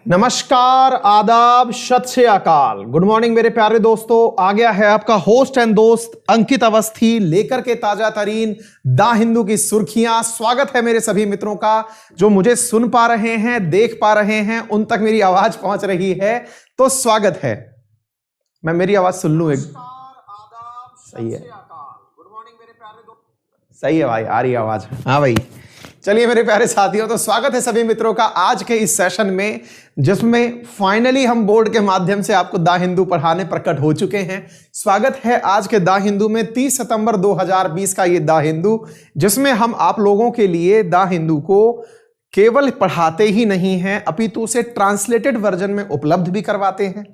नमस्कार, आदाब, सत श्री अकाल, गुड मॉर्निंग मेरे प्यारे दोस्तों। आ गया है आपका होस्ट एंड दोस्त अंकित अवस्थी लेकर के ताजा तरीन दा हिंदू की सुर्खियां। स्वागत है मेरे सभी मित्रों का जो मुझे सुन पा रहे हैं, देख पा रहे हैं, उन तक मेरी आवाज पहुंच रही है तो स्वागत है। मैं मेरी आवाज सुन लूं एक। सही है, गुड मॉर्निंग मेरे प्यारे दोस्त। सही है भाई, आ रही आवाज। हाँ भाई, चलिए मेरे प्यारे साथियों, तो स्वागत है सभी मित्रों का आज के इस सेशन में, जिसमें फाइनली हम बोर्ड के माध्यम से आपको दा हिंदू पढ़ाने प्रकट हो चुके हैं। स्वागत है आज के दा हिंदू में 30 सितंबर 2020 का ये दा हिंदू, जिसमें हम आप लोगों के लिए दा हिंदू को केवल पढ़ाते ही नहीं हैं अपितु उसे ट्रांसलेटेड वर्जन में उपलब्ध भी करवाते हैं।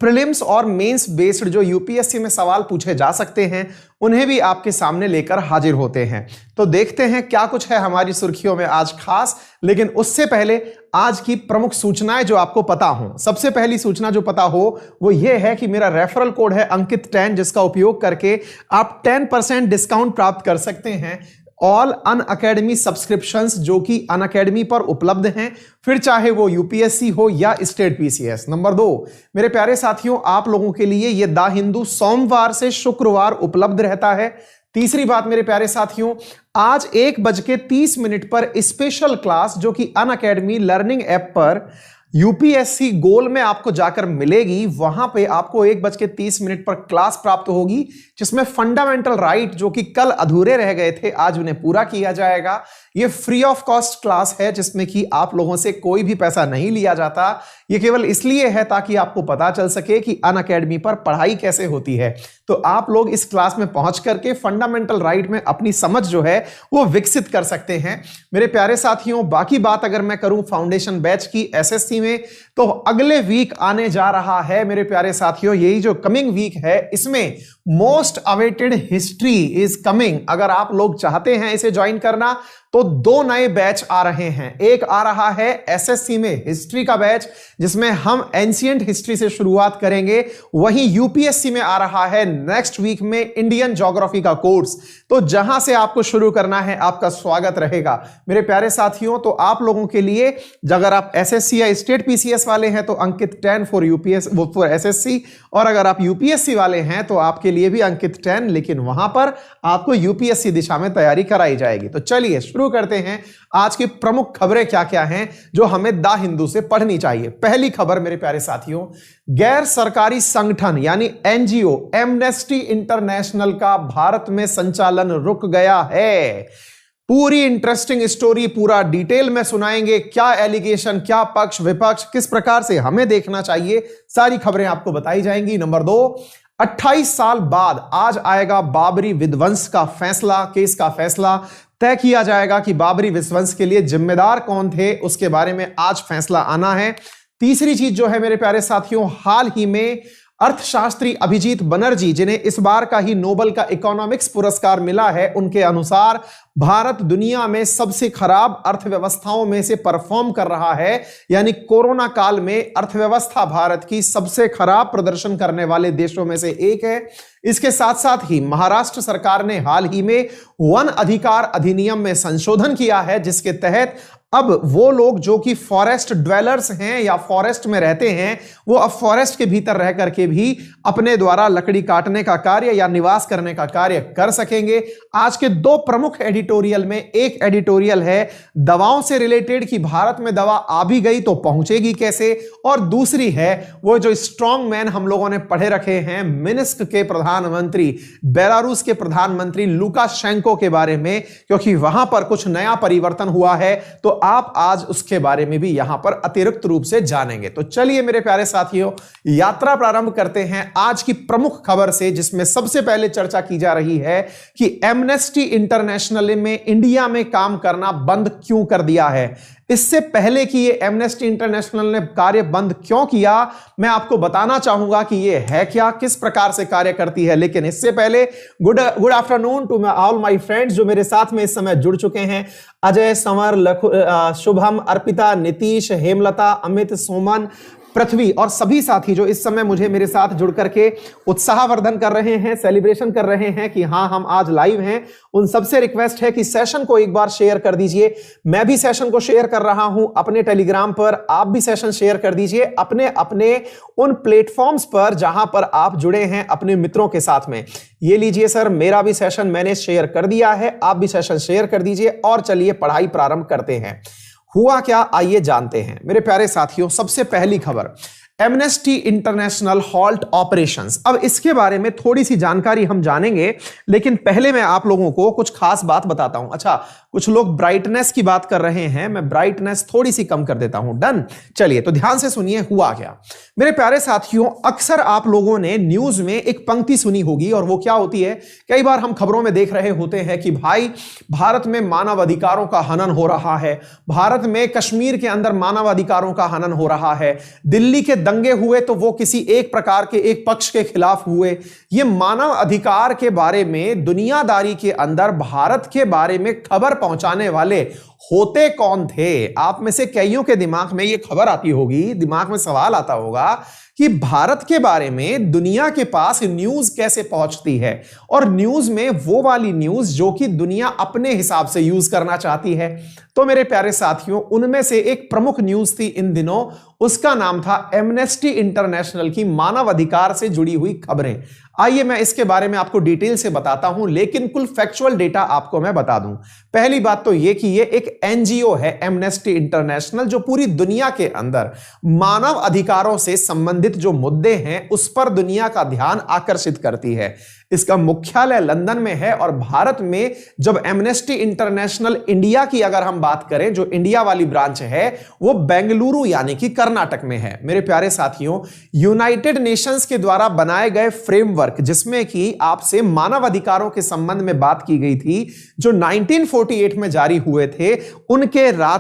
प्रीलिम्स और मेंस बेस्ड जो यूपीएससी में सवाल पूछे जा सकते हैं उन्हें भी आपके सामने लेकर हाजिर होते हैं। तो देखते हैं क्या कुछ है हमारी सुर्खियों में आज खास, लेकिन उससे पहले आज की प्रमुख सूचनाएं जो आपको पता हो। सबसे पहली सूचना जो पता हो वो ये है कि मेरा रेफरल कोड है अंकित 10, जिसका उपयोग करके आप 10% डिस्काउंट प्राप्त कर सकते हैं ऑल अनअकैडमी सब्सक्रिप्शंस जो कि अनअकैडमी पर उपलब्ध हैं, फिर चाहे वो यूपीएससी हो या स्टेट पीसीएस। नंबर 2 मेरे प्यारे साथियों, आप लोगों के लिए ये दा हिंदू सोमवार से शुक्रवार उपलब्ध रहता है। तीसरी बात मेरे प्यारे साथियों, आज 1:30 पर स्पेशल क्लास जो कि अनअकैडमी लर्निंग ऐप पर यूपीएससी गोल में आपको जाकर मिलेगी, वहां पे आपको 1:30 पर क्लास प्राप्त होगी, जिसमें फंडामेंटल राइट जो कि कल अधूरे रह गए थे आज उन्हें पूरा किया जाएगा। ये फ्री ऑफ कॉस्ट क्लास है जिसमें कि आप लोगों से कोई भी पैसा नहीं लिया जाता। ये केवल इसलिए है ताकि आपको पता चल सके कि अनअकैडमी पर पढ़ाई कैसे होती है। तो आप लोग इस क्लास में पहुंच करके फंडामेंटल राइट में अपनी समझ जो है वो विकसित कर सकते हैं। मेरे प्यारे साथियों, बाकी बात अगर मैं करूं फाउंडेशन बैच की एसएससी में, तो अगले वीक आने जा रहा है मेरे प्यारे साथियों। यही जो कमिंग वीक है इसमें most awaited history is coming. अगर आप लोग चाहते हैं इसे ज्वाइन करना तो 2 नए बैच आ रहे हैं। एक आ रहा है एसएससी में हिस्ट्री का बैच जिसमें हम एंशिएंट हिस्ट्री से शुरुआत करेंगे, वहीं यूपीएससी में आ रहा है नेक्स्ट वीक में इंडियन ज्योग्राफी का कोर्स। तो जहां से आपको शुरू करना है आपका स्वागत रहेगा मेरे प्यारे साथियों। तो आप लोगों के लिए अगर आप एसएससी या स्टेट पीसीएस वाले हैं तो अंकित 10 फॉर यूपीएस फॉर एसएससी, और अगर आप यूपीएससी वाले हैं तो आपके लिए भी अंकित 10, लेकिन वहां पर आपको यूपीएससी दिशा में तैयारी कराई जाएगी। तो चलिए शुरू करते हैं आज की प्रमुख खबरें क्या क्या हैं जो हमें दा हिंदू से पढ़नी चाहिए। पहली खबर मेरे प्यारे साथियों, गैर सरकारी संगठन यानी एनजीओ एमनेस्टी इंटरनेशनल का भारत में संचालन रुक गया है। पूरी इंटरेस्टिंग स्टोरी पूरा डिटेल में सुनाएंगे, क्या एलिगेशन, क्या पक्ष विपक्ष, किस प्रकार से हमें देखना चाहिए, सारी खबरें आपको बताई जाएंगी। नंबर 2, 28 साल बाद आज आएगा बाबरी विध्वंस का फैसला, केस का फैसला तय किया जाएगा कि बाबरी विध्वंस के लिए जिम्मेदार कौन थे, उसके बारे में आज फैसला आना है। तीसरी चीज जो है मेरे प्यारे साथियों, हाल ही में अर्थशास्त्री अभिजीत बनर्जी, जिन्हें इस बार का ही नोबेल का इकोनॉमिक्स पुरस्कार मिला है, उनके अनुसार भारत दुनिया में सबसे खराब अर्थव्यवस्थाओं में से परफॉर्म कर रहा है। यानी कोरोना काल में अर्थव्यवस्था भारत की सबसे खराब प्रदर्शन करने वाले देशों में से एक है। इसके साथ साथ ही महाराष्ट्र सरकार ने हाल ही में वन अधिकार अधिनियम में संशोधन किया है, जिसके तहत अब वो लोग जो कि फॉरेस्ट ड्वेलर्स हैं या फॉरेस्ट में रहते हैं, वो अब फॉरेस्ट के भीतर रह करके भी अपने द्वारा लकड़ी काटने का कार्य या निवास करने का कार्य कर सकेंगे। आज के 2 प्रमुख एडिटोरियल में, एक एडिटोरियल है दवाओं से रिलेटेड कि भारत में दवा आ भी गई तो पहुंचेगी कैसे, और दूसरी है वो जो स्ट्रॉन्ग मैन हम लोगों ने पढ़े रखे हैं मिन्स्क के प्रधानमंत्री, बेलारूस के प्रधानमंत्री लुकाशेंको के बारे में, क्योंकि वहां पर कुछ नया परिवर्तन हुआ है। तो आप आज उसके बारे में भी यहां पर अतिरिक्त रूप से जानेंगे। तो चलिए मेरे प्यारे साथियों, यात्रा प्रारंभ करते हैं आज की प्रमुख खबर से, जिसमें सबसे पहले चर्चा की जा रही है कि एमनेस्टी इंटरनेशनल में इंडिया में काम करना बंद क्यों कर दिया है। इससे पहले कि ये एमनेस्टी इंटरनेशनल ने कार्य बंद क्यों किया, मैं आपको बताना चाहूंगा कि ये है क्या, किस प्रकार से कार्य करती है। लेकिन इससे पहले good afternoon to all my friends जो मेरे साथ में इस समय जुड़ चुके हैं। अजय, संवर, शुभम, अर्पिता, नीतीश, हेमलता, अमित, सोमन, पृथ्वी और सभी साथी जो इस समय मुझे मेरे साथ जुड़ करके उत्साहवर्धन कर रहे हैं, सेलिब्रेशन कर रहे हैं कि हां हम आज लाइव हैं, उन सबसे रिक्वेस्ट है कि सेशन को एक बार शेयर कर दीजिए। मैं भी सेशन को शेयर कर रहा हूं अपने टेलीग्राम पर, आप भी सेशन शेयर कर दीजिए अपने अपने उन प्लेटफॉर्म्स पर जहां पर आप जुड़े हैं अपने मित्रों के साथ में। ये लीजिए सर, मेरा भी सेशन मैंने शेयर कर दिया है, आप भी सेशन शेयर कर दीजिए और चलिए पढ़ाई प्रारंभ करते हैं। हुआ क्या, आइए जानते हैं मेरे प्यारे साथियों। सबसे पहली खबर, एमनेस्टी इंटरनेशनल हॉल्ट ऑपरेशंस। अब इसके बारे में थोड़ी सी जानकारी हम जानेंगे, लेकिन पहले मैं आप लोगों को कुछ खास बात बताता हूं। अच्छा, कुछ लोग ब्राइटनेस की बात कर रहे हैं, मैं ब्राइटनेस थोड़ी सी कम कर देता हूं। डन। चलिए तो ध्यान से सुनिए हुआ क्या। मेरे प्यारे साथियों, अक्सर आप लोगों ने न्यूज में एक पंक्ति सुनी होगी और वो क्या होती है, कई बार हम खबरों में देख रहे होते हैं कि भाई भारत में मानव अधिकारों का हनन हो रहा है, भारत में कश्मीर के अंदर मानव अधिकारों का हनन हो रहा है, दिल्ली के दंगे हुए तो वो किसी एक प्रकार के एक पक्ष के खिलाफ हुए। ये मानव अधिकार के बारे में दुनियादारी के अंदर भारत के बारे में खबर पहुंचाने वाले होते कौन थे? आप में से कईयों के दिमाग में ये खबर आती होगी, दिमाग में सवाल आता होगा कि भारत के बारे में दुनिया के पास न्यूज कैसे पहुंचती है, और न्यूज में वो वाली न्यूज जो कि दुनिया अपने हिसाब से यूज करना चाहती है। तो मेरे प्यारे साथियों, उनमें से एक प्रमुख न्यूज थी इन दिनों, उसका नाम था एमनेस्टी इंटरनेशनल की मानव अधिकार से जुड़ी हुई खबरें। आइए मैं इसके बारे में आपको डिटेल से बताता हूं, लेकिन कुल फैक्चुअल डेटा आपको मैं बता दूं। पहली बात तो यह कि यह एक एनजीओ है, एमनेस्टी इंटरनेशनल, जो पूरी दुनिया के अंदर मानव अधिकारों से संबंधित जो मुद्दे हैं उस पर दुनिया का ध्यान आकर्षित करती है। इसका मुख्यालय लंदन में है और भारत में जब एमनेस्टी इंटरनेशनल इंडिया की अगर हम बात करें, जो इंडिया वाली ब्रांच है वो बेंगलुरु यानी कि कर्नाटक में है। मेरे प्यारे साथियों, यूनाइटेड नेशंस के द्वारा बनाए गए फ्रेमवर्क, जिसमें कि आपसे मानव अधिकारों के संबंध में बात की गई थी, जो 1948 में जारी हुए थे,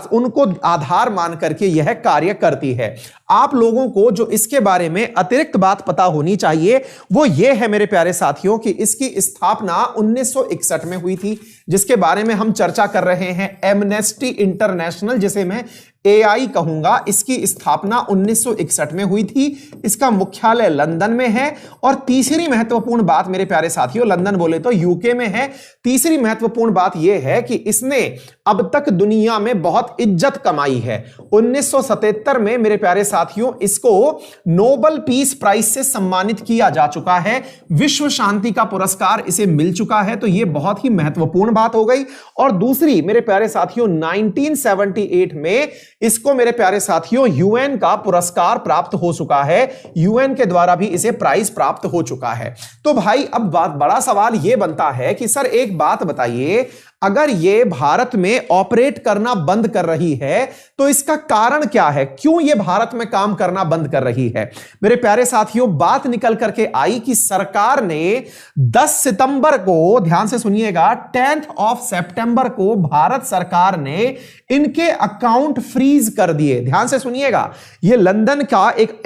उनको आधार मान करके यह कार्य करती है। आप लोगों को जो इसके बारे में अतिरिक्त बात पता होनी चाहिए वो ये है मेरे प्यारे साथियों कि इसकी स्थापना 1961 में हुई थी, जिसके बारे में हम चर्चा कर रहे हैं। एमनेस्टी इंटरनेशनल, जिसे मैं एआई कहूंगा, इसकी स्थापना 1961 में हुई थी। इसका मुख्यालय लंदन में है। और तीसरी महत्वपूर्ण बात मेरे प्यारे साथियों, लंदन बोले तो यूके में है। तीसरी महत्वपूर्ण बात यह है कि इसने अब तक दुनिया में बहुत इज्जत कमाई है। 1977 में मेरे प्यारे साथियों इसको नोबेल पीस प्राइज से सम्मानित किया जा चुका है, विश्व शांति का पुरस्कार इसे मिल चुका है। तो यह बहुत ही महत्वपूर्ण बात हो गई। और दूसरी मेरे प्यारे साथियों, 1978 में इसको मेरे प्यारे साथियों यूएन का पुरस्कार प्राप्त हो चुका है, यूएन के द्वारा भी इसे प्राइज प्राप्त हो चुका है। तो भाई अब बड़ा सवाल यह बनता है कि सर एक बात बताइए, अगर ये भारत में ऑपरेट करना बंद कर रही है तो इसका कारण क्या है? क्यों ये भारत में काम करना बंद कर रही है? मेरे प्यारे साथियों, बात निकल करके आई कि सरकार ने 10 सितंबर को, ध्यान से सुनिएगा, 10th of September को भारत सरकार ने इनके अकाउंट फ्रीज कर दिए। ध्यान से सुनिएगा, ये लंदन का एक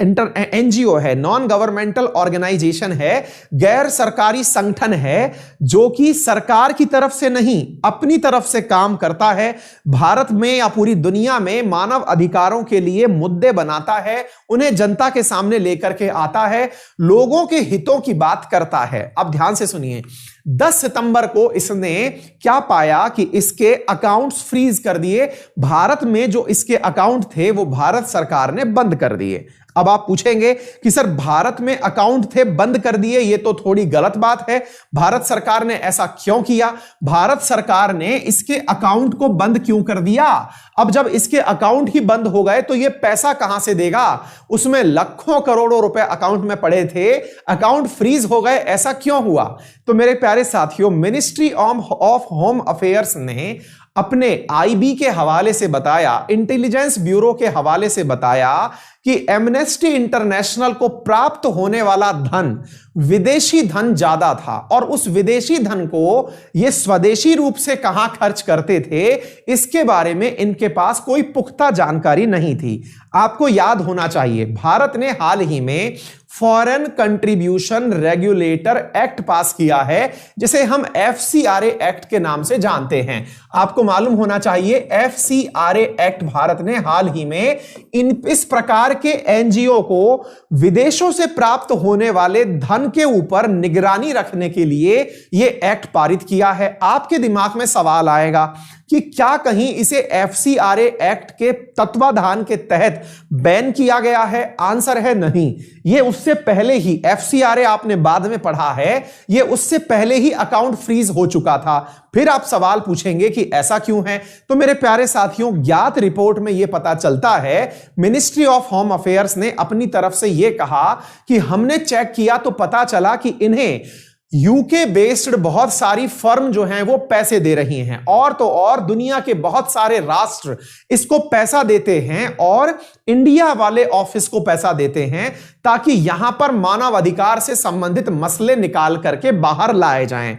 एनजीओ है, नॉन गवर्नमेंटल ऑर्गेनाइजेशन है, गैर सरकारी संगठन है, जो कि सरकार की तरफ से नहीं अपनी तरफ से काम करता है। भारत में या पूरी दुनिया में मानव अधिकारों के लिए मुद्दे बनाता है, उन्हें जनता के सामने लेकर के आता है, लोगों के हितों की बात करता है। अब ध्यान से सुनिए, 10 सितंबर को इसने क्या पाया कि इसके अकाउंट्स फ्रीज कर दिए। भारत में जो इसके अकाउंट थे वो भारत सरकार ने बंद कर दिए। अब आप पूछेंगे कि सर भारत में अकाउंट थे बंद कर दिए, ये तो थोड़ी गलत बात है। भारत सरकार ने ऐसा क्यों किया? भारत सरकार ने इसके अकाउंट को बंद क्यों कर दिया? अब जब इसके अकाउंट ही बंद हो गए तो ये पैसा कहां से देगा? उसमें लाखों करोड़ों रुपए अकाउंट में पड़े थे, अकाउंट फ्रीज हो गए, ऐसा क्यों हुआ? तो मेरे प्यारे साथियों, मिनिस्ट्री ऑफ होम अफेयर्स ने अपने आईबी के हवाले से बताया, इंटेलिजेंस ब्यूरो के हवाले से बताया कि एमनेस्टी इंटरनेशनल को प्राप्त होने वाला धन विदेशी धन ज्यादा था और उस विदेशी धन को ये स्वदेशी रूप से कहां खर्च करते थे इसके बारे में इनके पास कोई पुख्ता जानकारी नहीं थी। आपको याद होना चाहिए भारत ने हाल ही में फॉरेन कंट्रीब्यूशन रेगुलेटर एक्ट पास किया है जिसे हम FCRA एक्ट के नाम से जानते हैं। आपको मालूम होना चाहिए FCRA एक्ट भारत ने हाल ही में इस प्रकार के NGO को विदेशों से प्राप्त होने वाले धन के ऊपर निगरानी रखने के लिए यह एक्ट पारित किया है। आपके दिमाग में सवाल आएगा कि क्या कहीं इसे FCRA एक्ट के तत्वाधान के तहत बैन किया गया है? आंसर है नहीं। यह उससे पहले ही FCRA आपने बाद में पढ़ा है, यह उससे पहले ही अकाउंट फ्रीज हो चुका था। फिर आप सवाल पूछेंगे कि ऐसा क्यों है? तो मेरे प्यारे साथियों, ज्ञात रिपोर्ट में यह पता चलता है मिनिस्ट्री ऑफ होम अफेयर्स ने अपनी तरफ से यह कहा कि हमने चेक किया तो पता चला कि इन्हें यूके बेस्ड बहुत सारी फर्म जो हैं वो पैसे दे रही हैं और तो और दुनिया के बहुत सारे राष्ट्र इसको पैसा देते हैं और इंडिया वाले ऑफिस को पैसा देते हैं ताकि यहां पर मानव अधिकार से संबंधित मसले निकाल करके बाहर लाए जाएं।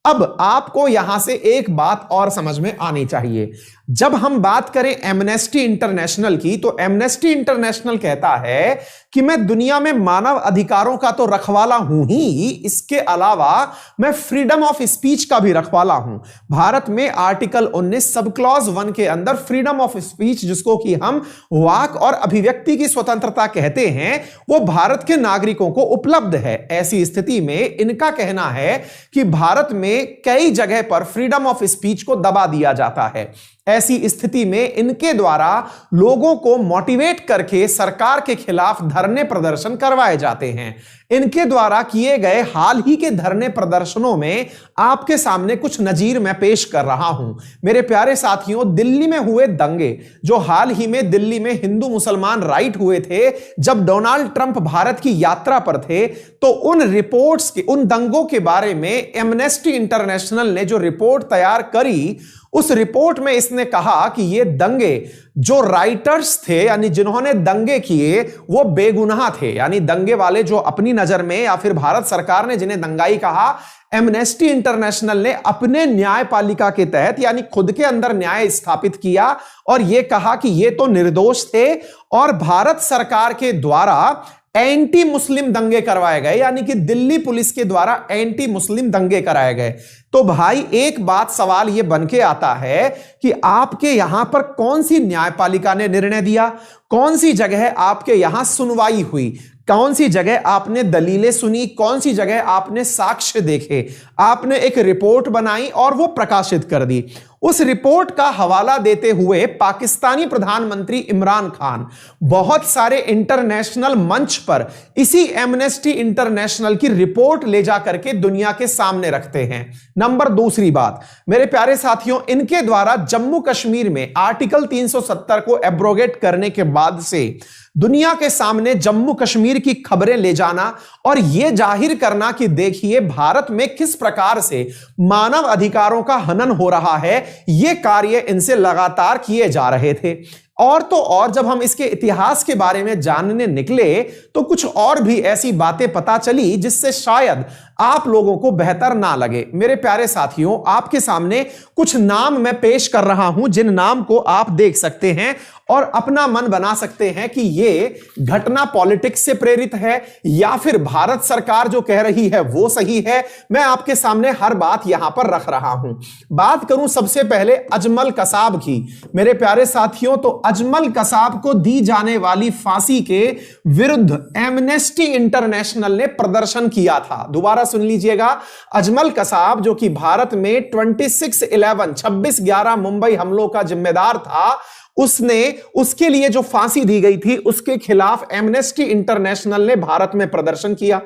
अब आपको यहां से एक बात और समझ में आनी चाहिए। जब हम बात करें एमनेस्टी इंटरनेशनल की तो एमनेस्टी इंटरनेशनल कहता है कि मैं दुनिया में मानव अधिकारों का तो रखवाला हूं ही, इसके अलावा मैं फ्रीडम ऑफ स्पीच का भी रखवाला हूं। भारत में आर्टिकल 19 सब क्लॉज 1 के अंदर फ्रीडम ऑफ स्पीच, जिसको कि हम वाक और अभिव्यक्ति की स्वतंत्रता कहते हैं, वो भारत के नागरिकों को उपलब्ध है। ऐसी स्थिति में इनका कहना है कि भारत में कई जगह पर फ्रीडम ऑफ स्पीच को दबा दिया जाता है। ऐसी स्थिति में इनके द्वारा लोगों को मोटिवेट करके सरकार के खिलाफ धरने प्रदर्शन करवाए जाते हैं। इनके द्वारा किए गए हाल ही के धरने प्रदर्शनों में आपके सामने कुछ नजीर मैं पेश कर रहा हूं। मेरे प्यारे साथियों, दिल्ली में हुए दंगे, जो हाल ही में दिल्ली में हिंदू मुसलमान राइट हुए थे, जब डोनाल्ड ट्रंप भारत की यात्रा पर थे, तो उन रिपोर्ट्स के, उन दंगों के बारे में एमनेस्टी इंटरनेशनल ने जो रिपोर्ट तैयार करी, उस रिपोर्ट में इसने कहा कि ये दंगे जो राइटर्स थे, यानी जिन्होंने दंगे किए, वो बेगुनाह थे। यानी दंगे वाले जो अपनी नजर में, या फिर भारत सरकार ने जिन्हें दंगाई कहा, एमनेस्टी इंटरनेशनल ने अपने न्यायपालिका के तहत यानी खुद के अंदर न्याय स्थापित किया और यह कहा कि ये तो निर्दोष थे और भारत सरकार के द्वारा एंटी मुस्लिम दंगे करवाए गए, यानी कि दिल्ली पुलिस के द्वारा एंटी मुस्लिम दंगे कराए गए। तो भाई एक बात, सवाल यह बन के आता है कि आपके यहां पर कौन सी न्यायपालिका ने निर्णय दिया, कौन सी जगह आपके यहां सुनवाई हुई, कौन सी जगह आपने दलीलें सुनी, कौन सी जगह आपने साक्ष्य देखे? आपने एक रिपोर्ट बनाई और वो प्रकाशित कर दी। उस रिपोर्ट का हवाला देते हुए पाकिस्तानी प्रधानमंत्री इमरान खान बहुत सारे इंटरनेशनल मंच पर इसी एमनेस्टी इंटरनेशनल की रिपोर्ट ले जा करके दुनिया के सामने रखते हैं। नंबर दूसरी बात, मेरे प्यारे साथियों, इनके द्वारा जम्मू कश्मीर में आर्टिकल 370 को एब्रोगेट करने के बाद से दुनिया के सामने जम्मू कश्मीर की खबरें ले जाना और यह जाहिर करना कि देखिए भारत में किस प्रकार से मानव अधिकारों का हनन हो रहा है, यह कार्य इनसे लगातार किए जा रहे थे। और तो और जब हम इसके इतिहास के बारे में जानने निकले तो कुछ और भी ऐसी बातें पता चली जिससे शायद आप लोगों को बेहतर ना लगे। मेरे प्यारे साथियों, आपके सामने कुछ नाम मैं पेश कर रहा हूं, जिन नाम को आप देख सकते हैं और अपना मन बना सकते हैं कि ये घटना पॉलिटिक्स से प्रेरित है या फिर भारत सरकार जो कह रही है वो सही है। मैं आपके सामने हर बात यहां पर रख रहा हूं। बात करूं सबसे पहले अजमल कसाब की। मेरे प्यारे साथियों, तो अजमल कसाब को दी जाने वाली फांसी के विरुद्ध एमनेस्टी इंटरनेशनल ने प्रदर्शन किया था। दोबारा सुन लीजिएगा, अजमल कसाब जो कि भारत में 26/11 मुंबई हमलों का जिम्मेदार था, उसके लिए जो फांसी दी गई थी उसके खिलाफ एमनेस्टी इंटरनेशनल ने भारत में प्रदर्शन किया।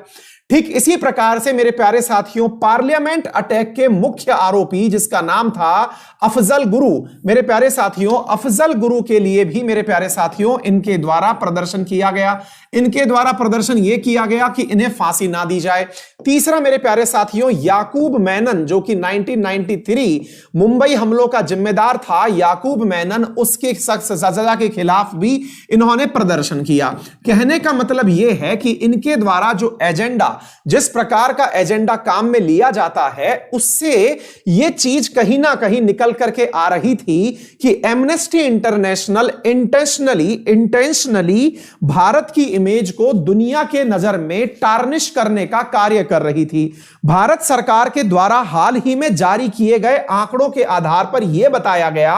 ठीक इसी प्रकार से मेरे प्यारे साथियों, पार्लियामेंट अटैक के मुख्य आरोपी जिसका नाम था अफजल गुरु, मेरे प्यारे साथियों, अफजल गुरु के लिए भी मेरे प्यारे साथियों इनके द्वारा प्रदर्शन किया गया। इनके द्वारा प्रदर्शन यह किया गया कि इन्हें फांसी ना दी जाए। तीसरा मेरे प्यारे साथियों, याकूब मेनन जो कि 1993 मुंबई हमलों का जिम्मेदार था, याकूब मेनन, उसके सजा के खिलाफ भी इन्होंने प्रदर्शन किया। कहने का मतलब यह है कि इनके द्वारा जो एजेंडा जिस प्रकार का एजेंडा काम में लिया जाता है, उससे यह चीज कहीं ना कहीं निकल करके आ रही थी कि एमनेस्टी इंटरनेशनल इंटेंशनली भारत की इमेज को दुनिया के नजर में टार्निश करने का कार्य कर रही थी। भारत सरकार के द्वारा हाल ही में जारी किए गए आंकड़ों के आधार पर यह बताया गया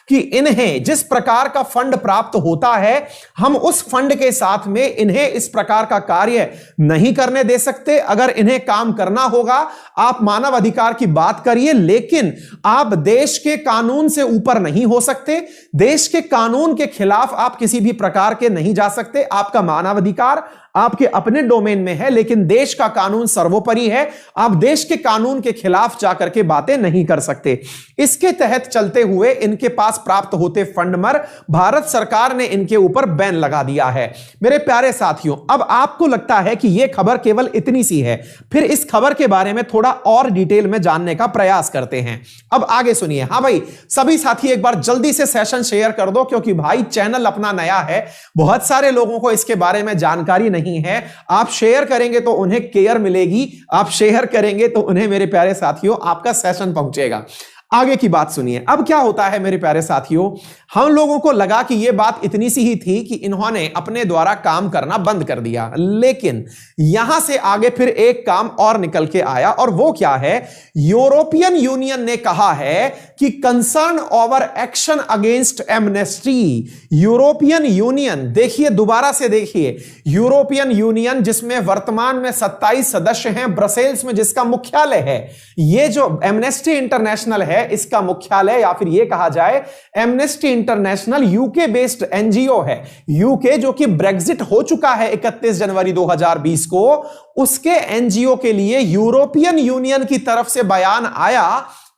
कि इन्हें जिस प्रकार का फंड प्राप्त होता है, हम उस फंड के साथ में इन्हें इस प्रकार का कार्य नहीं करने दे सकते। अगर इन्हें काम करना होगा, आप मानव अधिकार की बात करिए, लेकिन आप देश के कानून से ऊपर नहीं हो सकते। देश के कानून के खिलाफ आप किसी भी प्रकार के नहीं जा सकते। आपका मानव अधिकार आपके अपने डोमेन में है, लेकिन देश का कानून सर्वोपरि है। आप देश के कानून के खिलाफ जाकर के बातें नहीं कर सकते। इसके तहत चलते हुए इनके पास प्राप्त होते फंड पर भारत सरकार ने इनके ऊपर बैन लगा दिया है। मेरे प्यारे साथियों, अब आपको लगता है कि यह खबर केवल इतनी सी है, फिर इस खबर के बारे में थोड़ा और डिटेल में जानने का प्रयास करते हैं। अब आगे सुनिए। हाँ भाई, सभी साथी एक बार जल्दी से सेशन शेयर कर दो, क्योंकि भाई चैनल अपना नया है, बहुत सारे लोगों को इसके बारे में जानकारी नहीं है। आप शेयर करेंगे तो उन्हें केयर मिलेगी, आप शेयर करेंगे तो उन्हें, मेरे प्यारे साथियों, आपका सेशन पहुंचेगा। आगे की बात सुनिए। अब क्या होता है मेरे प्यारे साथियों, हम लोगों को लगा कि यह बात इतनी सी ही थी कि इन्होंने अपने द्वारा काम करना बंद कर दिया, लेकिन यहां से आगे फिर एक काम और निकल के आया, और वो क्या है, यूरोपियन यूनियन ने कहा है कि concern over action against amnesty. European union, देखिए दोबारा से देखिए, यूरोपियन यूनियन जिसमें वर्तमान में 27 सदस्य हैं, ब्रसेल्स में जिसका मुख्यालय है, ये जो एमनेस्टी इंटरनेशनल है इसका मुख्यालय, या फिर यह कहा जाए amnesty international UK based NGO है। यूके जो कि ब्रेग्जिट हो चुका है 31 जनवरी 2020 को, उसके एनजीओ के लिए यूरोपियन यूनियन की तरफ से बयान आया।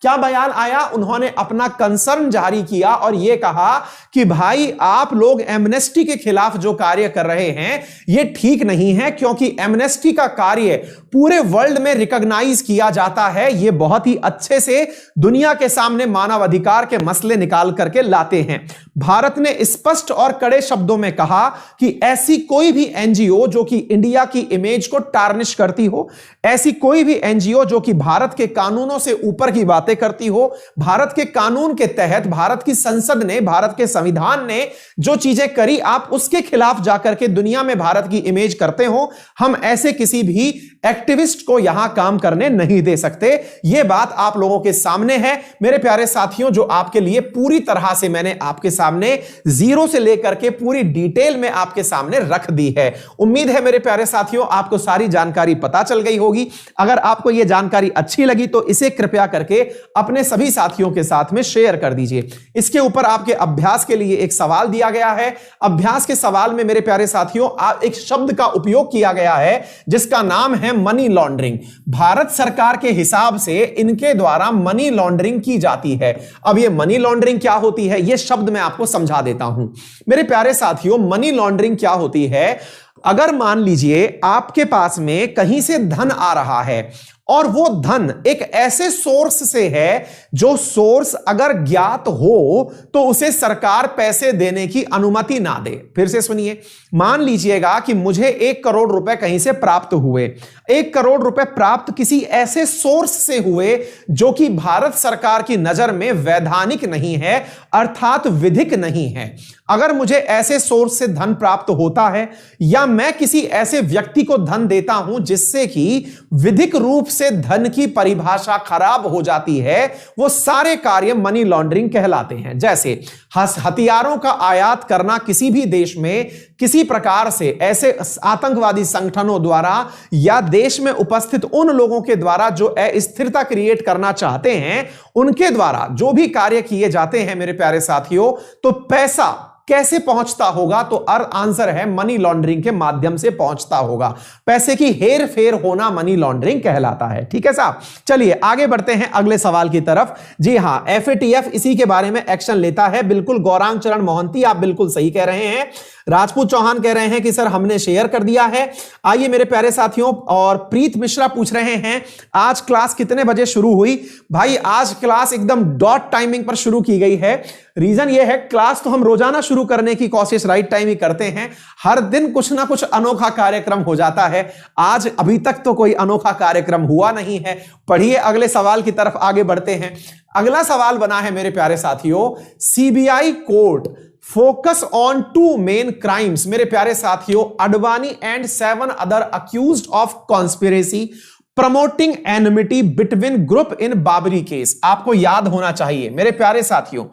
क्या बयान आया? उन्होंने अपना कंसर्न जारी किया और यह कहा कि भाई आप लोग एमनेस्टी के खिलाफ जो कार्य कर रहे हैं यह ठीक नहीं है, क्योंकि एमनेस्टी का कार्य पूरे वर्ल्ड में रिकॉग्नाइज किया जाता है। यह बहुत ही अच्छे से दुनिया के सामने मानव अधिकार के मसले निकाल करके लाते हैं। भारत ने स्पष्ट और कड़े शब्दों में कहा कि ऐसी कोई भी एनजीओ जो कि इंडिया की इमेज को टार्निश करती हो, ऐसी कोई भी एनजीओ जो कि भारत के कानूनों से ऊपर की बातें करती हो, भारत के कानून के तहत भारत की संसद ने, भारत के संविधान ने जो चीजें करी, आप उसके खिलाफ जाकर के दुनिया में भारत की इमेज करते हो, हम ऐसे किसी भी एक्टिविस्ट को यहां काम करने नहीं दे सकते। यह बात आप लोगों के सामने है मेरे प्यारे साथियों, जो आपके लिए पूरी तरह से मैंने आपके सामने जीरो से लेकर के पूरी डिटेल में आपके सामने रख दी है। उम्मीद है मेरे प्यारे साथियों आपको सारी जानकारी पता चल गई होगी। अगर आपको यह जानकारी अच्छी लगी तो इसे कृपया करके अपने सभी साथियों के साथ में शेयर कर दीजिए। इसके ऊपर आपके अभ्यास के लिए एक सवाल दिया गया है। अभ्यास के सवाल में मेरे प्यारे साथियों एक शब्द का उपयोग किया गया है जिसका नाम है मनी लॉन्ड्रिंग। भारत सरकार के हिसाब से इनके द्वारा मनी लॉन्ड्रिंग की जाती है। अब यह मनी लॉन्ड्रिंग क्या होती है, यह शब्द मैं आपको समझा देता हूं। मेरे प्यारे साथियों, मनी लॉन्ड्रिंग क्या होती है? अगर मान लीजिए आपके पास में कहीं से धन आ रहा है और वो धन एक ऐसे सोर्स से है जो सोर्स अगर ज्ञात हो तो उसे सरकार पैसे देने की अनुमति ना दे। फिर से सुनिए, मान लीजिएगा कि मुझे 1 करोड़ रुपए कहीं से प्राप्त हुए। 1 करोड़ रुपए प्राप्त किसी ऐसे सोर्स से हुए जो कि भारत सरकार की नजर में वैधानिक नहीं है, अर्थात विधिक नहीं है। अगर मुझे ऐसे सोर्स से धन प्राप्त होता है या मैं किसी ऐसे व्यक्ति को धन देता हूं जिससे कि विधिक रूप से धन की परिभाषा खराब हो जाती है, वो सारे कार्य मनी लॉन्ड्रिंग कहलाते हैं। जैसे हथियारों का आयात करना किसी भी देश में किसी प्रकार से ऐसे आतंकवादी संगठनों द्वारा या देश में उपस्थित उन लोगों के द्वारा जो अस्थिरता क्रिएट करना चाहते हैं, उनके द्वारा जो भी कार्य किए जाते हैं मेरे प्यारे साथियों, तो पैसा कैसे पहुंचता होगा? तो आंसर है मनी लॉन्ड्रिंग के माध्यम से पहुंचता होगा। पैसे की हेर फेर होना मनी लॉन्ड्रिंग कहलाता है। ठीक है साहब, चलिए आगे बढ़ते हैं अगले सवाल की तरफ। जी हां, एफएटीएफ इसी के बारे में एक्शन लेता है। बिल्कुल गौरांग चरण मोहंती, आप बिल्कुल सही कह रहे हैं। राजपूत चौहान कह रहे हैं कि सर हमने शेयर कर दिया है। आइए मेरे प्यारे साथियों, और प्रीत मिश्रा पूछ रहे हैं आज क्लास कितने बजे शुरू हुई? भाई आज क्लास एकदम डॉट टाइमिंग पर शुरू की गई है। रीजन यह है क्लास तो हम रोजाना शुरू शुरू करने की कोशिश राइट टाइम ही करते हैं। हर दिन कुछ ना कुछ अनोखा कार्यक्रम हो जाता है। आज अभी तक तो कोई अनोखा कार्यक्रम हुआ नहीं है। पढ़िए, अगले सवाल की तरफ आगे बढ़ते हैं। अगला सवाल बना है मेरे प्यारे साथियों, CBI court focus on 2 main crimes. मेरे प्यारे साथियों, Advani and 7 other accused of conspiracy promoting enmity between group in Babri case. आपको याद होना चाहिए मेरे प्यारे साथियों,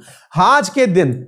आज के दिन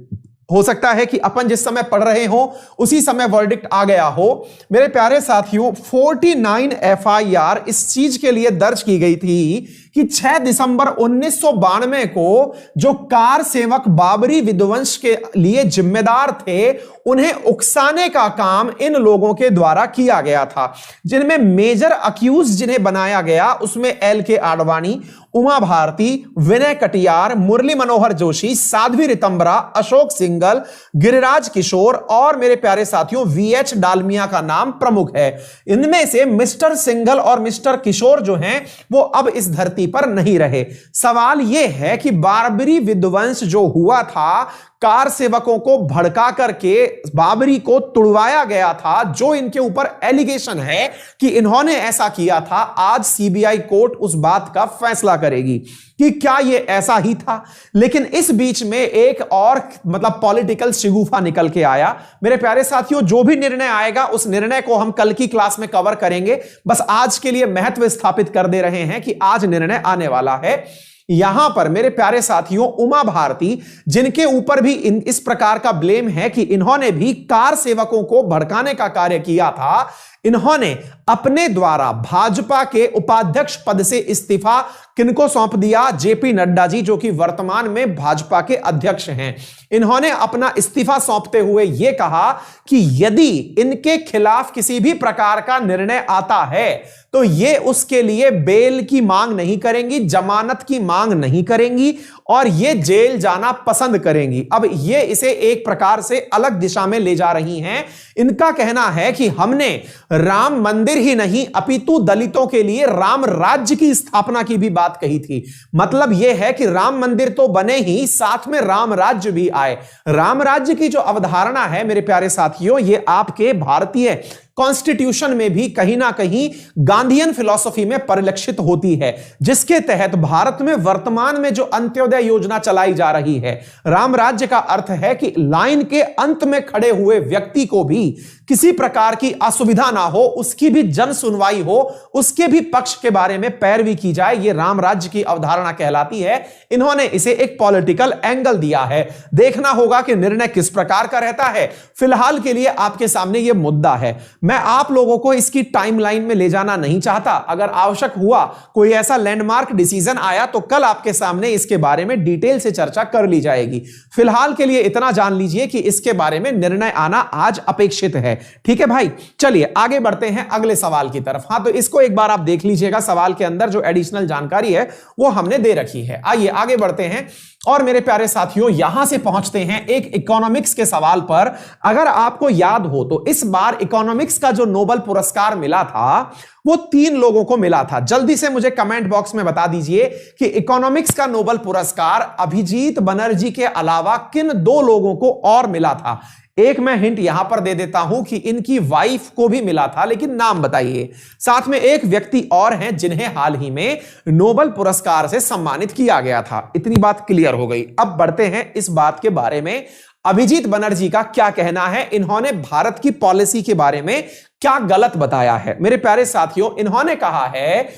हो सकता है कि अपन जिस समय पढ़ रहे हो उसी समय वर्डिक्ट आ गया हो। मेरे प्यारे साथियों, 49 एफआईआर इस चीज के लिए दर्ज की गई थी कि 6 दिसंबर 1992 को जो कार सेवक बाबरी विध्वंस के लिए जिम्मेदार थे, उन्हें उकसाने का काम इन लोगों के द्वारा किया गया था, जिनमें मेजर अक्यूज जिन्हें बनाया गया उसमें एल.के. आडवाणी, उमा भारती, विनय कटियार, मुरली मनोहर जोशी, साध्वी रितंबरा, अशोक सिंघल, गिरिराज किशोर और मेरे प्यारे साथियों वी.एच. डालमिया का नाम प्रमुख है। इनमें से मिस्टर सिंघल और मिस्टर किशोर जो हैं वो अब इस धरती पर नहीं रहे। सवाल यह है कि बाबरी विध्वंस जो हुआ था, कार सेवकों को भड़का करके बाबरी को तुड़वाया गया था, जो इनके ऊपर एलिगेशन है कि इन्होंने ऐसा किया था, आज सीबीआई कोर्ट उस बात का फैसला करेगी कि क्या यह ऐसा ही था। लेकिन इस बीच में एक और मतलब पॉलिटिकल शिगुफा निकल के आया। मेरे प्यारे साथियों, जो भी निर्णय आएगा उस निर्णय को हम कल की क्लास में कवर करेंगे। बस आज के लिए महत्व स्थापित कर दे रहे हैं कि आज निर्णय आने वाला है। यहां पर मेरे प्यारे साथियों, उमा भारती, जिनके ऊपर भी इस प्रकार का ब्लेम है कि इन्होंने भी कार सेवकों को भड़काने का कार्य किया था, इन्होंने अपने द्वारा भाजपा के उपाध्यक्ष पद से इस्तीफा किनको सौंप दिया? जेपी नड्डा जी, जो कि वर्तमान में भाजपा के अध्यक्ष हैं। इन्होंने अपना इस्तीफा सौंपते हुए यह कहा कि यदि इनके खिलाफ किसी भी प्रकार का निर्णय आता है तो ये उसके लिए बेल की मांग नहीं करेंगी, जमानत की मांग नहीं करेंगी और ये जेल जाना पसंद करेंगी। अब ये इसे एक प्रकार से अलग दिशा में ले जा रही हैं। इनका कहना है कि हमने राम मंदिर ही नहीं अपितु दलितों के लिए राम राज्य की स्थापना की भी बात कही थी। मतलब यह है कि राम मंदिर तो बने ही, साथ में राम राज्य भी आए। राम राज्य की जो अवधारणा है मेरे प्यारे साथियों, ये आपके भारतीय कॉन्स्टिट्यूशन में भी कहीं ना कहीं गांधीयन फिलॉसफी में परिलक्षित होती है, जिसके तहत भारत में वर्तमान में जो अंत्योदय योजना चलाई जा रही है, राम राज्य का अर्थ है कि लाइन के अंत में खड़े हुए व्यक्ति को भी किसी प्रकार की असुविधा ना हो, उसकी भी जन सुनवाई हो, उसके भी पक्ष के बारे में पैरवी की जाए। यह राम राज्य की अवधारणा कहलाती है। इन्होंने इसे एक पॉलिटिकल एंगल दिया है। देखना होगा कि निर्णय किस प्रकार का रहता है। फिलहाल के लिए आपके सामने यह मुद्दा है। मैं आप लोगों को इसकी टाइमलाइन में ले जाना नहीं चाहता। अगर आवश्यक हुआ, कोई ऐसा लैंडमार्क डिसीजन आया तो कल आपके सामने इसके बारे में डिटेल से चर्चा कर ली जाएगी। फिलहाल के लिए इतना जान लीजिए कि इसके बारे में निर्णय आना आज अपेक्षित है। ठीक है भाई, चलिए आगे बढ़ते हैं अगले सवाल की तरफ। हाँ, तो इसको एक बार आप देख लीजिएगा। सवाल के अंदर जो एडिशनल जानकारी है वो हमने दे रखी है। आइए आगे बढ़ते हैं और मेरे प्यारे साथियों, यहां से पहुंचते हैं एक इकोनॉमिक्स के सवाल पर। अगर आपको याद हो तो इस बार इकोनॉमिक्स का जो नोबेल पुरस्कार मिला था वो 3 लोगों को मिला था। जल्दी से मुझे कमेंट बॉक्स में बता दीजिए कि इकोनॉमिक्स का नोबेल पुरस्कार अभिजीत बनर्जी के अलावा किन 2 लोगों को और मिला था। एक मैं हिंट यहां पर दे देता हूं कि इनकी वाइफ को भी मिला था, लेकिन नाम बताइए। साथ में एक व्यक्ति और हैं जिन्हें हाल ही में नोबेल पुरस्कार से सम्मानित किया गया था। इतनी बात क्लियर हो गई। अब बढ़ते हैं इस बात के बारे में, अभिजीत बनर्जी का क्या कहना है, इन्होंने भारत की पॉलिसी के बारे में क्या गलत बताया है। मेरे प्यारे साथियों, इन्होंने कहा है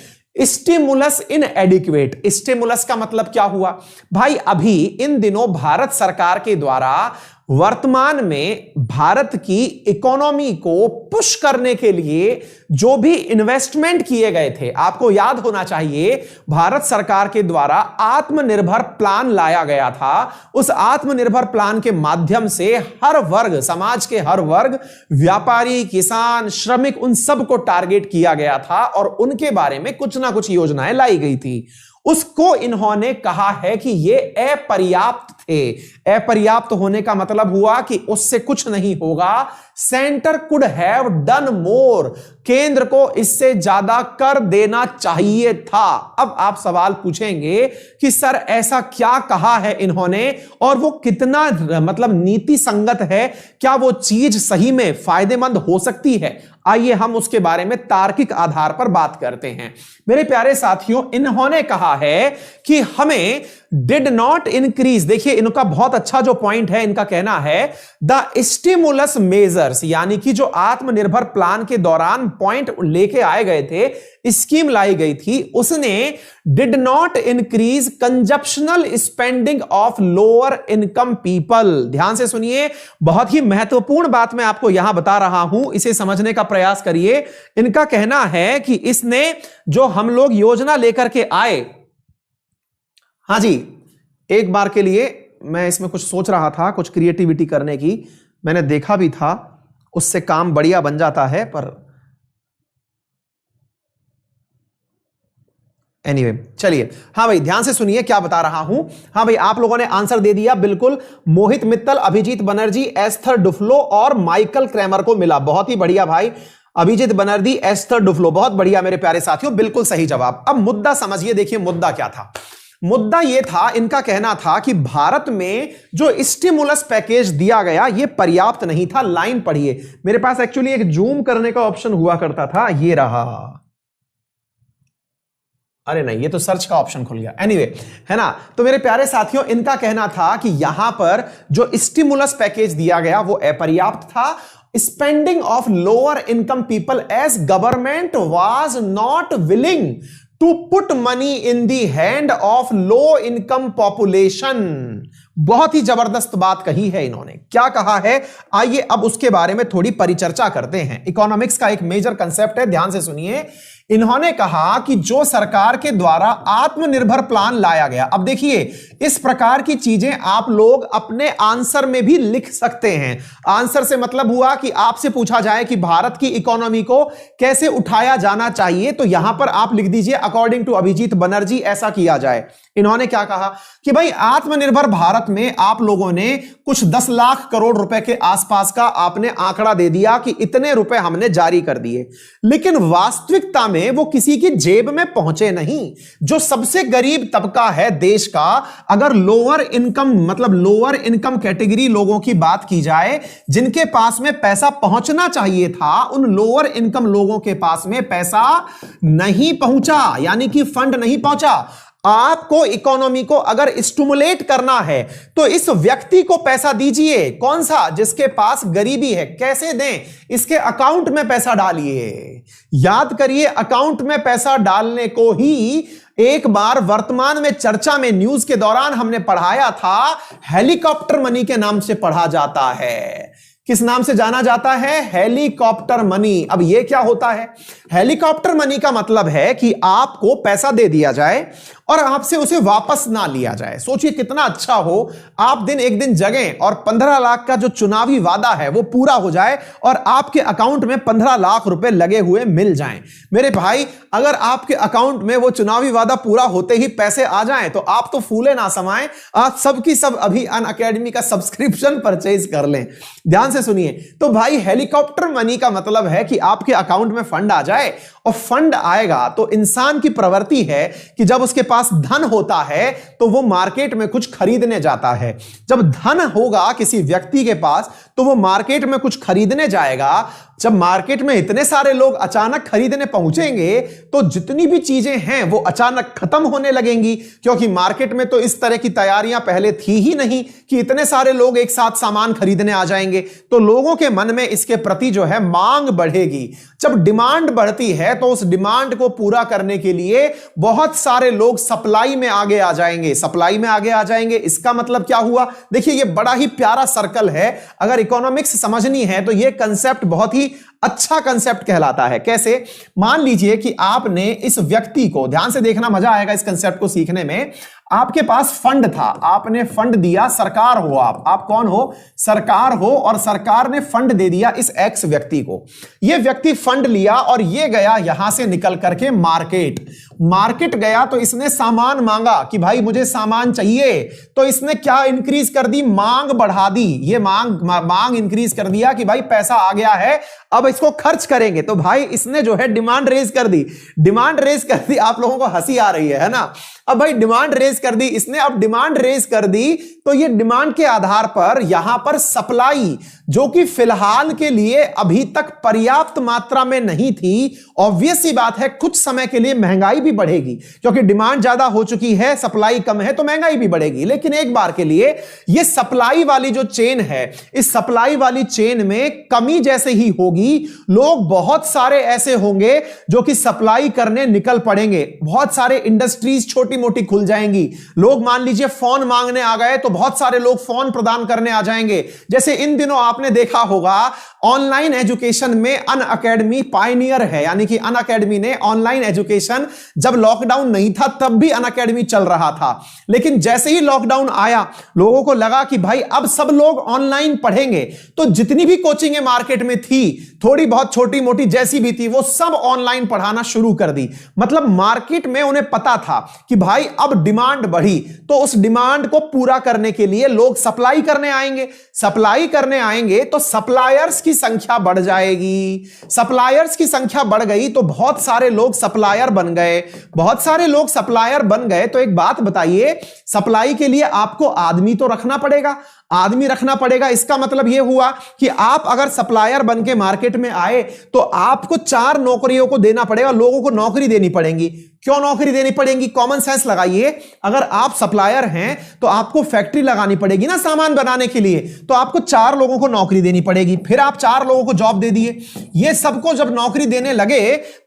स्टिमुलस इनएडिक्वेट। स्टिमुलस का मतलब क्या हुआ भाई? अभी इन दिनों भारत सरकार के द्वारा वर्तमान में भारत की इकोनॉमी को पुश करने के लिए जो भी इन्वेस्टमेंट किए गए थे, आपको याद होना चाहिए भारत सरकार के द्वारा आत्मनिर्भर प्लान लाया गया था। उस आत्मनिर्भर प्लान के माध्यम से हर वर्ग, समाज के हर वर्ग, व्यापारी, किसान, श्रमिक, उन सब को टारगेट किया गया था और उनके बारे में कुछ ना कुछ योजनाएं लाई गई थी। उसको इन्होंने कहा है कि ये अपर्याप्त थे। अपर्याप्त होने का मतलब हुआ कि उससे कुछ नहीं होगा, centre could have done more, केंद्र को इससे ज्यादा कर देना चाहिए था। अब आप सवाल पूछेंगे कि सर ऐसा क्या कहा है इन्होंने और वो कितना मतलब नीति संगत है, क्या वो चीज सही में फायदेमंद हो सकती है? आइए हम उसके बारे में तार्किक आधार पर बात करते हैं। मेरे प्यारे साथियों, इन्होंने कहा है कि हमें डिड नॉट इंक्रीज, देखिए इनका बहुत अच्छा जो पॉइंट है, इनका कहना है द स्टिमुलस मेजर्स, यानी कि जो आत्मनिर्भर प्लान के दौरान पॉइंट लेके आए गए थे, स्कीम लाई गई थी, उसने did not increase consumptional spending of lower income people. ध्यान से सुनिए, बहुत ही महत्वपूर्ण बात मैं आपको यहां बता रहा हूं, इसे समझने का प्रयास करिए। इनका कहना है कि इसने जो हम लोग योजना लेकर के आए, हां जी, एक बार के लिए मैं इसमें कुछ सोच रहा था, कुछ क्रिएटिविटी करने की, मैंने देखा भी था, उससे काम बढ़िया बन जाता है, पर एनीवे, चलिए। हाँ भाई, ध्यान से सुनिए क्या बता रहा हूं। हाँ भाई, आप लोगों ने आंसर दे दिया बिल्कुल। मोहित मित्तल, अभिजीत बनर्जी, एस्थर डुफ्लो और माइकल क्रैमर को मिला। बहुत ही बढ़िया भाई, अभिजीत बनर्जी, एस्थर डुफ्लो, बहुत बढ़िया मेरे प्यारे साथियों, बिल्कुल सही जवाब। अब मुद्दा समझिए, देखिए मुद्दा क्या था। मुद्दा यह था, इनका कहना था कि भारत में जो स्टिमुलस पैकेज दिया गया ये पर्याप्त नहीं था। लाइन पढ़िए, मेरे पास एक्चुअली एक जूम करने का ऑप्शन हुआ करता था, ये रहा। अरे नहीं, ये तो सर्च का ऑप्शन खुल गया। एनीवे, है ना। तो मेरे प्यारे साथियों, इनका कहना था कि यहां पर जो स्टिमुलस पैकेज दिया गया वो अपर्याप्त था। Spending of lower income people as government was not willing to put money in the hand of low income population. बहुत ही जबरदस्त बात कही है इन्होंने। क्या कहा है, आइए अब उसके बारे में थोड़ी परिचर्चा करते हैं। इकोनॉमिक्स का एक मेजर कंसेप्ट है, ध्यान से सुनिए। इन्होंने कहा कि जो सरकार के द्वारा आत्मनिर्भर प्लान लाया गया, अब देखिए इस प्रकार की चीजें आप लोग अपने आंसर में भी लिख सकते हैं। आंसर से मतलब हुआ कि आपसे पूछा जाए कि भारत की इकोनॉमी को कैसे उठाया जाना चाहिए, तो यहां पर आप लिख दीजिए अकॉर्डिंग टू अभिजीत बनर्जी ऐसा किया जाए। इन्होंने क्या कहा कि भाई आत्मनिर्भर भारत में आप लोगों ने कुछ 10 लाख करोड़ रुपए के आसपास का आपने आंकड़ा दे दिया कि इतने रुपए हमने जारी कर दिए, लेकिन वास्तविकता में वो किसी की जेब में पहुंचे नहीं। जो सबसे गरीब तबका है देश का, अगर लोअर इनकम मतलब लोअर इनकम कैटेगरी लोगों की बात की जाए, जिनके पास में पैसा पहुंचना चाहिए था, उन लोअर इनकम लोगों के पास में पैसा नहीं पहुंचा, यानी कि फंड नहीं पहुंचा। आपको इकोनॉमी को अगर स्टिमुलेट करना है तो इस व्यक्ति को पैसा दीजिए। कौन सा? जिसके पास गरीबी है। कैसे दें? इसके अकाउंट में पैसा डालिए। याद करिए, अकाउंट में पैसा डालने को ही एक बार वर्तमान में चर्चा में न्यूज के दौरान हमने पढ़ाया था, हेलीकॉप्टर मनी के नाम से पढ़ा जाता है। किस नाम से जाना जाता है? Helicopter money. अब यह क्या होता है? हेलीकॉप्टर मनी का मतलब है कि आपको पैसा दे दिया जाए और आपसे उसे वापस ना लिया जाए। सोचिए कितना अच्छा हो, आप दिन एक दिन जगें और 15 लाख का जो चुनावी वादा है वो पूरा हो जाए और आपके अकाउंट में 15 लाख रुपए लगे हुए मिल जाएं। मेरे भाई, अगर आपके अकाउंट में वो चुनावी वादा पूरा होते ही पैसे आ जाएं तो आप तो फूले ना समाएं, आप सबकी सब अभी अनअकैडमी का सब्सक्रिप्शन परचेज कर लें। ध्यान से सुनिए, तो भाई हेलीकॉप्टर मनी का मतलब है कि आपके अकाउंट में फंड आ जाए, और फंड आएगा तो इंसान की प्रवृत्ति है कि जब उसके पास धन होता है तो वो मार्केट में कुछ खरीदने जाता है। जब धन होगा किसी व्यक्ति के पास तो वो मार्केट में कुछ खरीदने जाएगा। जब मार्केट में इतने सारे लोग अचानक खरीदने पहुंचेंगे तो जितनी भी चीजें हैं वो अचानक खत्म होने लगेंगी, क्योंकि मार्केट में तो इस तरह की तैयारियां पहले थी ही नहीं कि इतने सारे लोग एक साथ सामान खरीदने आ जाएंगे। तो लोगों के मन में इसके प्रति जो है मांग बढ़ेगी। जब डिमांड बढ़ती है तो उस डिमांड को पूरा करने के लिए बहुत सारे लोग सप्लाई में आगे आ जाएंगे। सप्लाई में आगे आ जाएंगे, इसका मतलब क्या हुआ? देखिए, ये बड़ा ही प्यारा सर्कल है। अगर इकोनॉमिक्स समझनी है तो ये कंसेप्ट बहुत ही अच्छा कंसेप्ट कहलाता है। कैसे? मान लीजिए कि आपने इस व्यक्ति को, ध्यान से देखना, मजा आएगा इस कंसेप्ट को सीखने में। आपके पास फंड था, आपने फंड दिया, सरकार हो आप कौन हो? सरकार हो, और सरकार ने फंड दे दिया इस एक्स व्यक्ति को। यह व्यक्ति फंड लिया और यह गया यहां से निकल करके मार्केट गया, तो इसने सामान मांगा कि भाई मुझे सामान चाहिए, तो इसने क्या इंक्रीज कर दी? मांग बढ़ा दी। ये मांग इंक्रीज कर दिया कि भाई पैसा आ गया है, अब इसको खर्च करेंगे, तो भाई इसने जो है डिमांड रेज कर दी। आप लोगों को हंसी आ रही है ना? अब भाई डिमांड रेज कर दी इसने, अब डिमांड रेज कर दी तो ये डिमांड के आधार पर यहां पर सप्लाई, जो कि फिलहाल के लिए अभी तक पर्याप्त मात्रा में नहीं थी, ऑब्वियस सी बात है कुछ समय के लिए महंगाई भी बढ़ेगी, क्योंकि डिमांड ज्यादा हो चुकी है, सप्लाई कम है, तो महंगाई भी बढ़ेगी। लेकिन एक बार के लिए ये सप्लाई वाली जो चेन है, इस सप्लाई वाली चेन में कमी जैसे ही होगी, लोग बहुत सारे ऐसे होंगे जो कि सप्लाई करने निकल पड़ेंगे। बहुत सारे इंडस्ट्रीज छोटी मोटी खुल जाएंगी। लोग मान लीजिए फोन मांगने आ गए तो बहुत सारे लोग फोन प्रदान करने आ जाएंगे। जैसे इन दिनों आपने देखा होगा ऑनलाइन एजुकेशन में अनअकैडमी पायनियर है, यानी कि अनअकैडमी ने ऑनलाइन एजुकेशन, जब लॉकडाउन नहीं था तब भी अनअकैडमी चल रहा था, लेकिन जैसे ही लॉकडाउन आया लोगों को लगा कि भाई अब सब लोग ऑनलाइन पढ़ेंगे, तो जितनी भी कोचिंगें मार्केट में थी, थोड़ी बहुत छोटी मोटी जैसी भी थी, वो सब ऑनलाइन पढ़ाना शुरू कर दी। मतलब मार्केट में उन्हें पता था कि भाई अब डिमांड बढ़ी, तो उस डिमांड को पूरा करने के लिए लोग सप्लाई करने आएंगे, तो सप्लायर्स की संख्या बढ़ जाएगी। सप्लायर्स की संख्या बढ़ गई तो बहुत सारे लोग सप्लायर बन गए। तो एक बात बताइए, सप्लाई के लिए आपको आदमी तो रखना पड़ेगा। इसका मतलब यह हुआ कि आप अगर सप्लायर बन के मार्केट में आए तो आपको 4 नौकरियों को देना पड़ेगा, लोगों को नौकरी देनी पड़ेगी। क्यों नौकरी देनी पड़ेगी? कॉमन सेंस लगाइए। अगर आप सप्लायर हैं तो आपको फैक्ट्री लगानी पड़ेगी ना सामान बनाने के लिए, तो आपको 4 लोगों को नौकरी देनी पड़ेगी। फिर आप 4 लोगों को जॉब दे दिए। ये सबको जब नौकरी देने लगे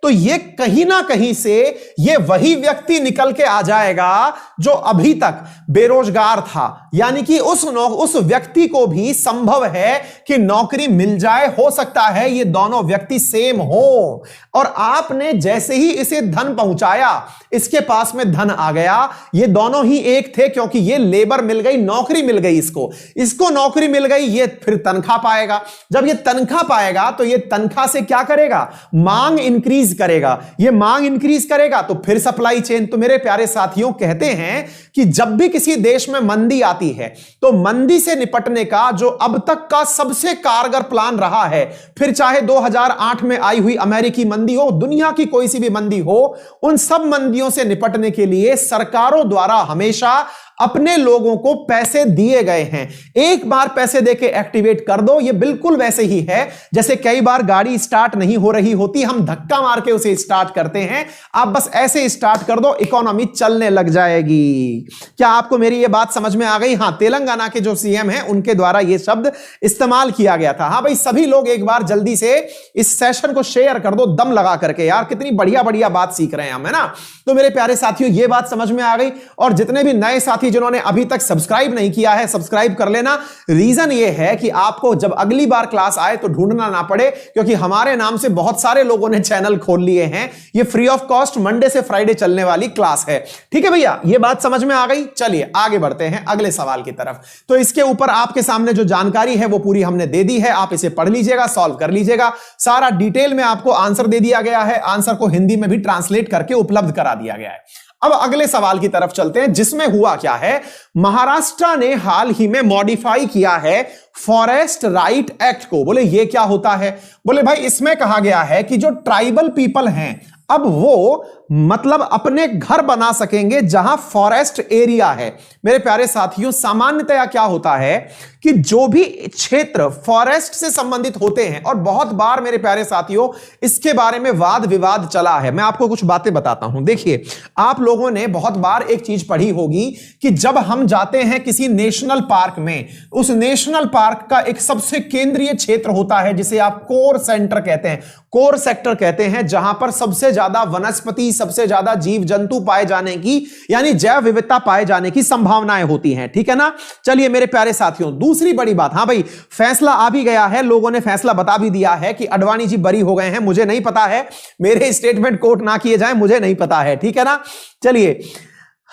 तो ये कहीं ना कहीं से ये वही व्यक्ति निकल के आ जाएगा जो अभी तक बेरोजगार था, यानी कि उस व्यक्ति को भी संभव है कि नौकरी मिल जाए। हो सकता है ये दोनों व्यक्ति सेम हो, और आपने जैसे ही इसे धन पहुंचाया, इसके पास में धन आ गया। ये दोनों ही एक थे, क्योंकि ये लेबर मिल गई, नौकरी मिल गई, इसको नौकरी मिल गई। ये फिर तनख्वाह पाएगा। जब ये तनख्वाह पाएगा तो ये तनख्वाह से क्या करेगा? मांग इंक्रीज करेगा। ये मांग इंक्रीज करेगा तो फिर सप्लाई चेन। तो मेरे प्यारे साथियों, कहते हैं कि जब भी किसी देश में मंदी आती है तो मंदी से निपटने का जो अब तक का सबसे कारगर प्लान रहा है, फिर चाहे 2008 में आई हुई अमेरिकी मंदी हो, दुनिया की कोई सी भी मंदी हो, उन सब मंदियों से निपटने के लिए सरकारों द्वारा हमेशा अपने लोगों को पैसे दिए गए हैं। एक बार पैसे देके एक्टिवेट कर दो। ये बिल्कुल वैसे ही है जैसे कई बार गाड़ी स्टार्ट नहीं हो रही होती, हम धक्का मार के उसे स्टार्ट करते हैं। आप बस ऐसे स्टार्ट कर दो, इकोनॉमी चलने लग जाएगी। क्या आपको मेरी ये बात समझ में आ गई? हां, तेलंगाना के जो सीएम हैं उनके द्वारा यह शब्द इस्तेमाल किया गया था। हां भाई, सभी लोग एक बार जल्दी से इस सेशन को शेयर कर दो दम लगा करके। यार कितनी बढ़िया बढ़िया बात सीख रहे हैं हम, है ना? तो मेरे प्यारे साथियों, ये बात समझ में आ गई। और जितने भी नए साथी जिन्होंने अभी तक सब्सक्राइब नहीं किया है, सब्सक्राइब कर लेना। रीजन ये है कि आपको जब अगली बार क्लास आए तो ढूंढना ना पड़े, क्योंकि हमारे नाम से बहुत सारे लोगों ने चैनल खोल लिए हैं। ये फ्री ऑफ कॉस्ट मंडे से फ्राइडे चलने वाली क्लास है। ठीक है भैया, ये बात समझ में आ गई। चलिए आगे बढ़ते हैं अगले सवाल की तरफ। तो इसके ऊपर आपके सामने जो जानकारी है वो पूरी हमने दे दी है। आप इसे पढ़ लीजिएगा, सॉल्व कर लीजिएगा। सारा डिटेल में आपको आंसर दे दिया गया है। आंसर को हिंदी में भी ट्रांसलेट करके उपलब्ध करा दिया गया है। अब अगले सवाल की तरफ चलते हैं, जिसमें हुआ क्या है, महाराष्ट्र ने हाल ही में मॉडिफाई किया है फॉरेस्ट राइट एक्ट को। बोले ये क्या होता है? बोले भाई इसमें कहा गया है कि जो ट्राइबल पीपल हैं अब वो मतलब अपने घर बना सकेंगे जहां फॉरेस्ट एरिया है। मेरे प्यारे साथियों, सामान्यतया क्या होता है कि जो भी क्षेत्र फॉरेस्ट से संबंधित होते हैं, और बहुत बार मेरे प्यारे साथियों इसके बारे में वाद विवाद चला है। मैं आपको कुछ बातें बताता हूं। देखिए, आप लोगों ने बहुत बार एक चीज पढ़ी होगी कि जब हम जाते हैं किसी नेशनल पार्क में, उस नेशनल पार्क का एक सबसे केंद्रीय क्षेत्र होता है जिसे आप कोर सेंटर कहते हैं, कोर सेक्टर कहते हैं, जहां पर सबसे ज्यादा वनस्पति, सबसे ज्यादा जीव जंतु पाए जाने की, यानी जैव विविधता पाए जाने की संभावनाएं होती हैं। ठीक है ना? चलिए मेरे प्यारे साथियों, दूसरी बड़ी बात, हां भाई फैसला आ भी गया है, लोगों ने फैसला बता भी दिया है कि अडवाणी जी बरी हो गए हैं। मुझे नहीं पता है, मेरे स्टेटमेंट कोर्ट ना किए जाए, मुझे नहीं पता है। ठीक है ना? चलिए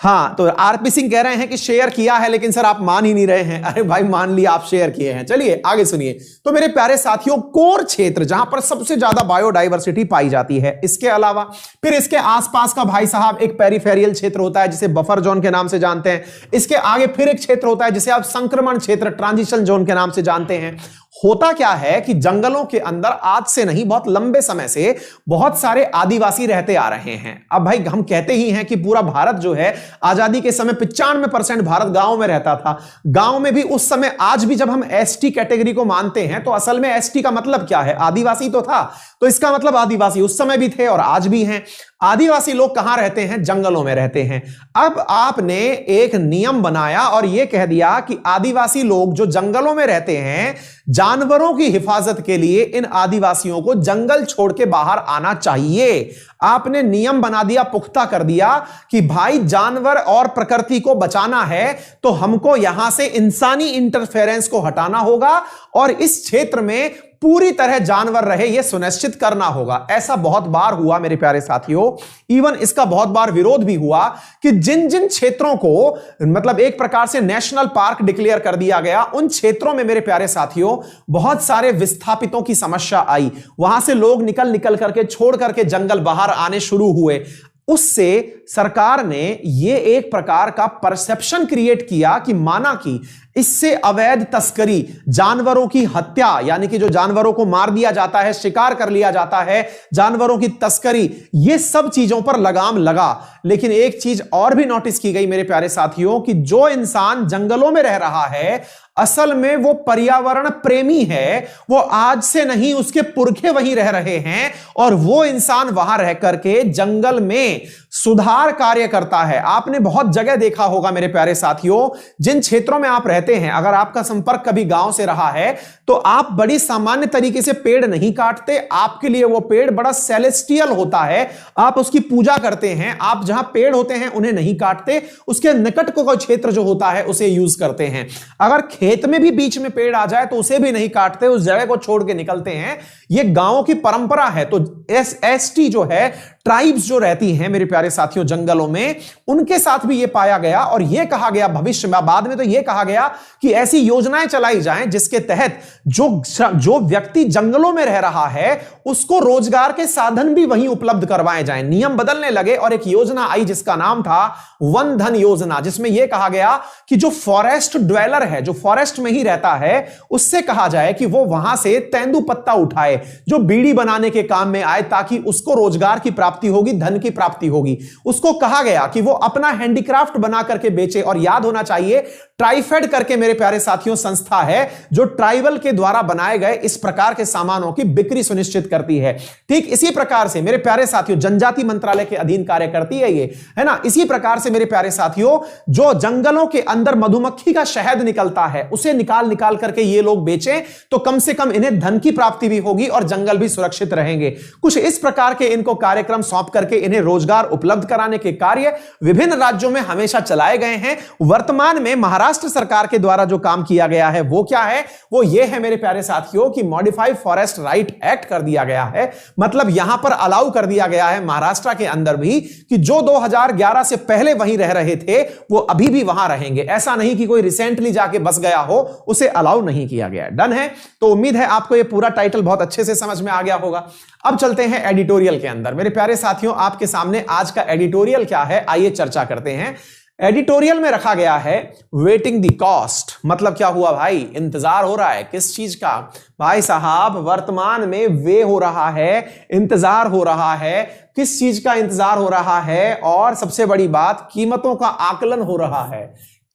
हाँ, तो आरपी सिंह कह रहे हैं कि शेयर किया है, लेकिन सर आप मान ही नहीं रहे हैं। अरे भाई मान लिया, आप शेयर किए हैं। चलिए आगे सुनिए। तो मेरे प्यारे साथियों, कोर क्षेत्र जहां पर सबसे ज्यादा बायोडायवर्सिटी पाई जाती है, इसके अलावा फिर इसके आसपास का भाई साहब एक पेरिफेरियल क्षेत्र होता है जिसे बफर जोन के नाम से जानते हैं। इसके आगे फिर एक क्षेत्र होता है जिसे आप संक्रमण क्षेत्र, ट्रांजिशन जोन के नाम से जानते हैं। होता क्या है कि जंगलों के अंदर आज से नहीं, बहुत लंबे समय से बहुत सारे आदिवासी रहते आ रहे हैं। अब भाई हम कहते ही हैं कि पूरा भारत जो है, आजादी के समय 95% भारत गांव में रहता था। गांव में भी उस समय, आज भी जब हम एसटी कैटेगरी को मानते हैं तो असल में एसटी का मतलब क्या है? आदिवासी तो था, तो इसका मतलब आदिवासी उस समय भी थे और आज भी हैं। आदिवासी लोग कहां रहते हैं? जंगलों में रहते हैं। अब आपने एक नियम बनाया और यह कह दिया कि आदिवासी लोग जो जंगलों में रहते हैं, जानवरों की हिफाजत के लिए इन आदिवासियों को जंगल छोड़ के बाहर आना चाहिए। आपने नियम बना दिया, पुख्ता कर दिया कि भाई जानवर और प्रकृति को बचाना है तो हमको यहां से इंसानी इंटरफेरेंस को हटाना होगा और इस क्षेत्र में पूरी तरह जानवर रहे, यह सुनिश्चित करना होगा। ऐसा बहुत बार हुआ मेरे प्यारे साथियों, इवन इसका बहुत बार विरोध भी हुआ कि जिन जिन क्षेत्रों को मतलब एक प्रकार से नेशनल पार्क डिक्लेयर कर दिया गया, उन क्षेत्रों में मेरे प्यारे साथियों बहुत सारे विस्थापितों की समस्या आई। वहां से लोग निकल निकल करके, छोड़ करके जंगल बाहर आने शुरू हुए। उससे सरकार ने यह एक प्रकार का परसेप्शन क्रिएट किया कि माना कि इससे अवैध तस्करी, जानवरों की हत्या, यानी कि जो जानवरों को मार दिया जाता है, शिकार कर लिया जाता है, जानवरों की तस्करी, ये सब चीजों पर लगाम लगा। लेकिन एक चीज और भी नोटिस की गई मेरे प्यारे साथियों कि जो इंसान जंगलों में रह रहा है, असल में वो पर्यावरण प्रेमी है। वो आज से नहीं, उसके पुरखे वहीं रह रहे हैं और वो इंसान वहां रह करके जंगल में सुधार कार्य करता है। आपने बहुत जगह देखा होगा मेरे प्यारे साथियों, जिन क्षेत्रों में आप रहते हैं, अगर आपका संपर्क कभी गांव से रहा है तो आप बड़ी सामान्य तरीके से पेड़ नहीं काटते। आपके लिए वो पेड़ बड़ा सेलेस्टियल होता है, आप उसकी पूजा करते हैं। आप जहां पेड़ होते हैं उन्हें नहीं काटते, उसके निकट को क्षेत्र जो होता है उसे यूज करते हैं। अगर खेत में भी बीच में पेड़ आ जाए तो उसे भी नहीं काटते, उस जगह को छोड़ के निकलते हैं। यह गांवों की परंपरा है। तो एसटी जो है, ट्राइब्स जो रहती हैं मेरे प्यारे साथियों जंगलों में, उनके साथ भी यह पाया गया और यह कहा गया भविष्य में, बाद में तो यह कहा गया कि ऐसी योजनाएं चलाई जाएं जिसके तहत जो व्यक्ति जंगलों में रह रहा है उसको रोजगार के साधन भी वहीं उपलब्ध करवाए जाएं। नियम बदलने लगे और एक योजना आई जिसका नाम था वन धन योजना, जिसमें यह कहा गया कि जो फॉरेस्ट ड्वेलर है, जो फॉरेस्ट में ही रहता है, उससे कहा जाए कि वो वहां से तेंदू पत्ता उठाए, जो बीड़ी बनाने के काम में आए, ताकि उसको रोजगार की प्राप्ति होगी, धन की प्राप्ति होगी। उसको कहा गया कि वो अपना हैंडीक्राफ्ट बना करके बेचे। और याद होना चाहिए, ट्राइफेड करके मेरे प्यारे साथियों संस्था है जो ट्राइबल के द्वारा बनाए गए इस प्रकार के सामानों की बिक्री सुनिश्चित करती है। ठीक इसी प्रकार से मेरे प्यारे साथियों, जनजाति मंत्रालय के अधीन कार्य करती है ये, है ना। इसी प्रकार से मेरे प्यारे साथियों, जो जंगलों के अंदर मधुमक्खी का शहद निकलता है, उसे निकाल निकाल करके ये लोग बेचें तो कम से कम इन्हें धन की प्राप्ति भी होगी और जंगल भी सुरक्षित रहेंगे। कुछ इस प्रकार के इनको कार्यक्रम सौंप करके इन्हें रोजगार उपलब्ध कराने के कार्य विभिन्न राज्यों में हमेशा चलाए गए हैं। वर्तमान में महाराष्ट्र सरकार के द्वारा जो काम किया गया है वो क्या है? वो ये है मेरे प्यारे साथियों कि मॉडिफाइड फॉरेस्ट राइट एक्ट कर दिया गया है। मतलब यहां पर अलाउ कर दिया गया है महाराष्ट्र के अंदर भी कि जो 2011 से पहले वहीं रह रहे थे वो अभी भी वहां रहेंगे। ऐसा नहीं कि कोई रिसेंटली जाके बस गया हो, उसे अलाउ नहीं किया गया। डन है? तो उम्मीद है आपको यह पूरा टाइटल बहुत अच्छे से समझ में आ गया होगा। अब चलते हैं एडिटोरियल के अंदर। मेरे प्यारे साथियों, आपके सामने आज का एडिटोरियल क्या है, आइए चर्चा करते हैं। एडिटोरियल में रखा गया है वेटिंग द कॉस्ट। मतलब क्या हुआ भाई? इंतजार हो रहा है। किस चीज का भाई साहब? वर्तमान में वे हो रहा है, इंतजार हो रहा है। किस चीज का इंतजार हो रहा है? और सबसे बड़ी बात, कीमतों का आकलन हो रहा है।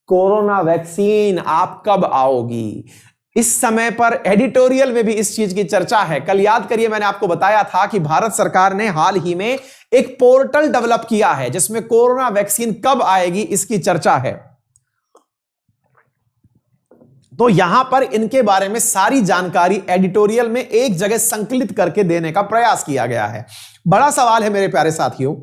कोरोना वैक्सीन आप कब आओगी? इस समय पर एडिटोरियल में भी इस चीज की चर्चा है। कल याद करिए, मैंने आपको बताया था कि भारत सरकार ने हाल ही में एक पोर्टल डेवलप किया है जिसमें कोरोना वैक्सीन कब आएगी इसकी चर्चा है। तो यहां पर इनके बारे में सारी जानकारी एडिटोरियल में एक जगह संकलित करके देने का प्रयास किया गया है। बड़ा सवाल है मेरे प्यारे साथियों,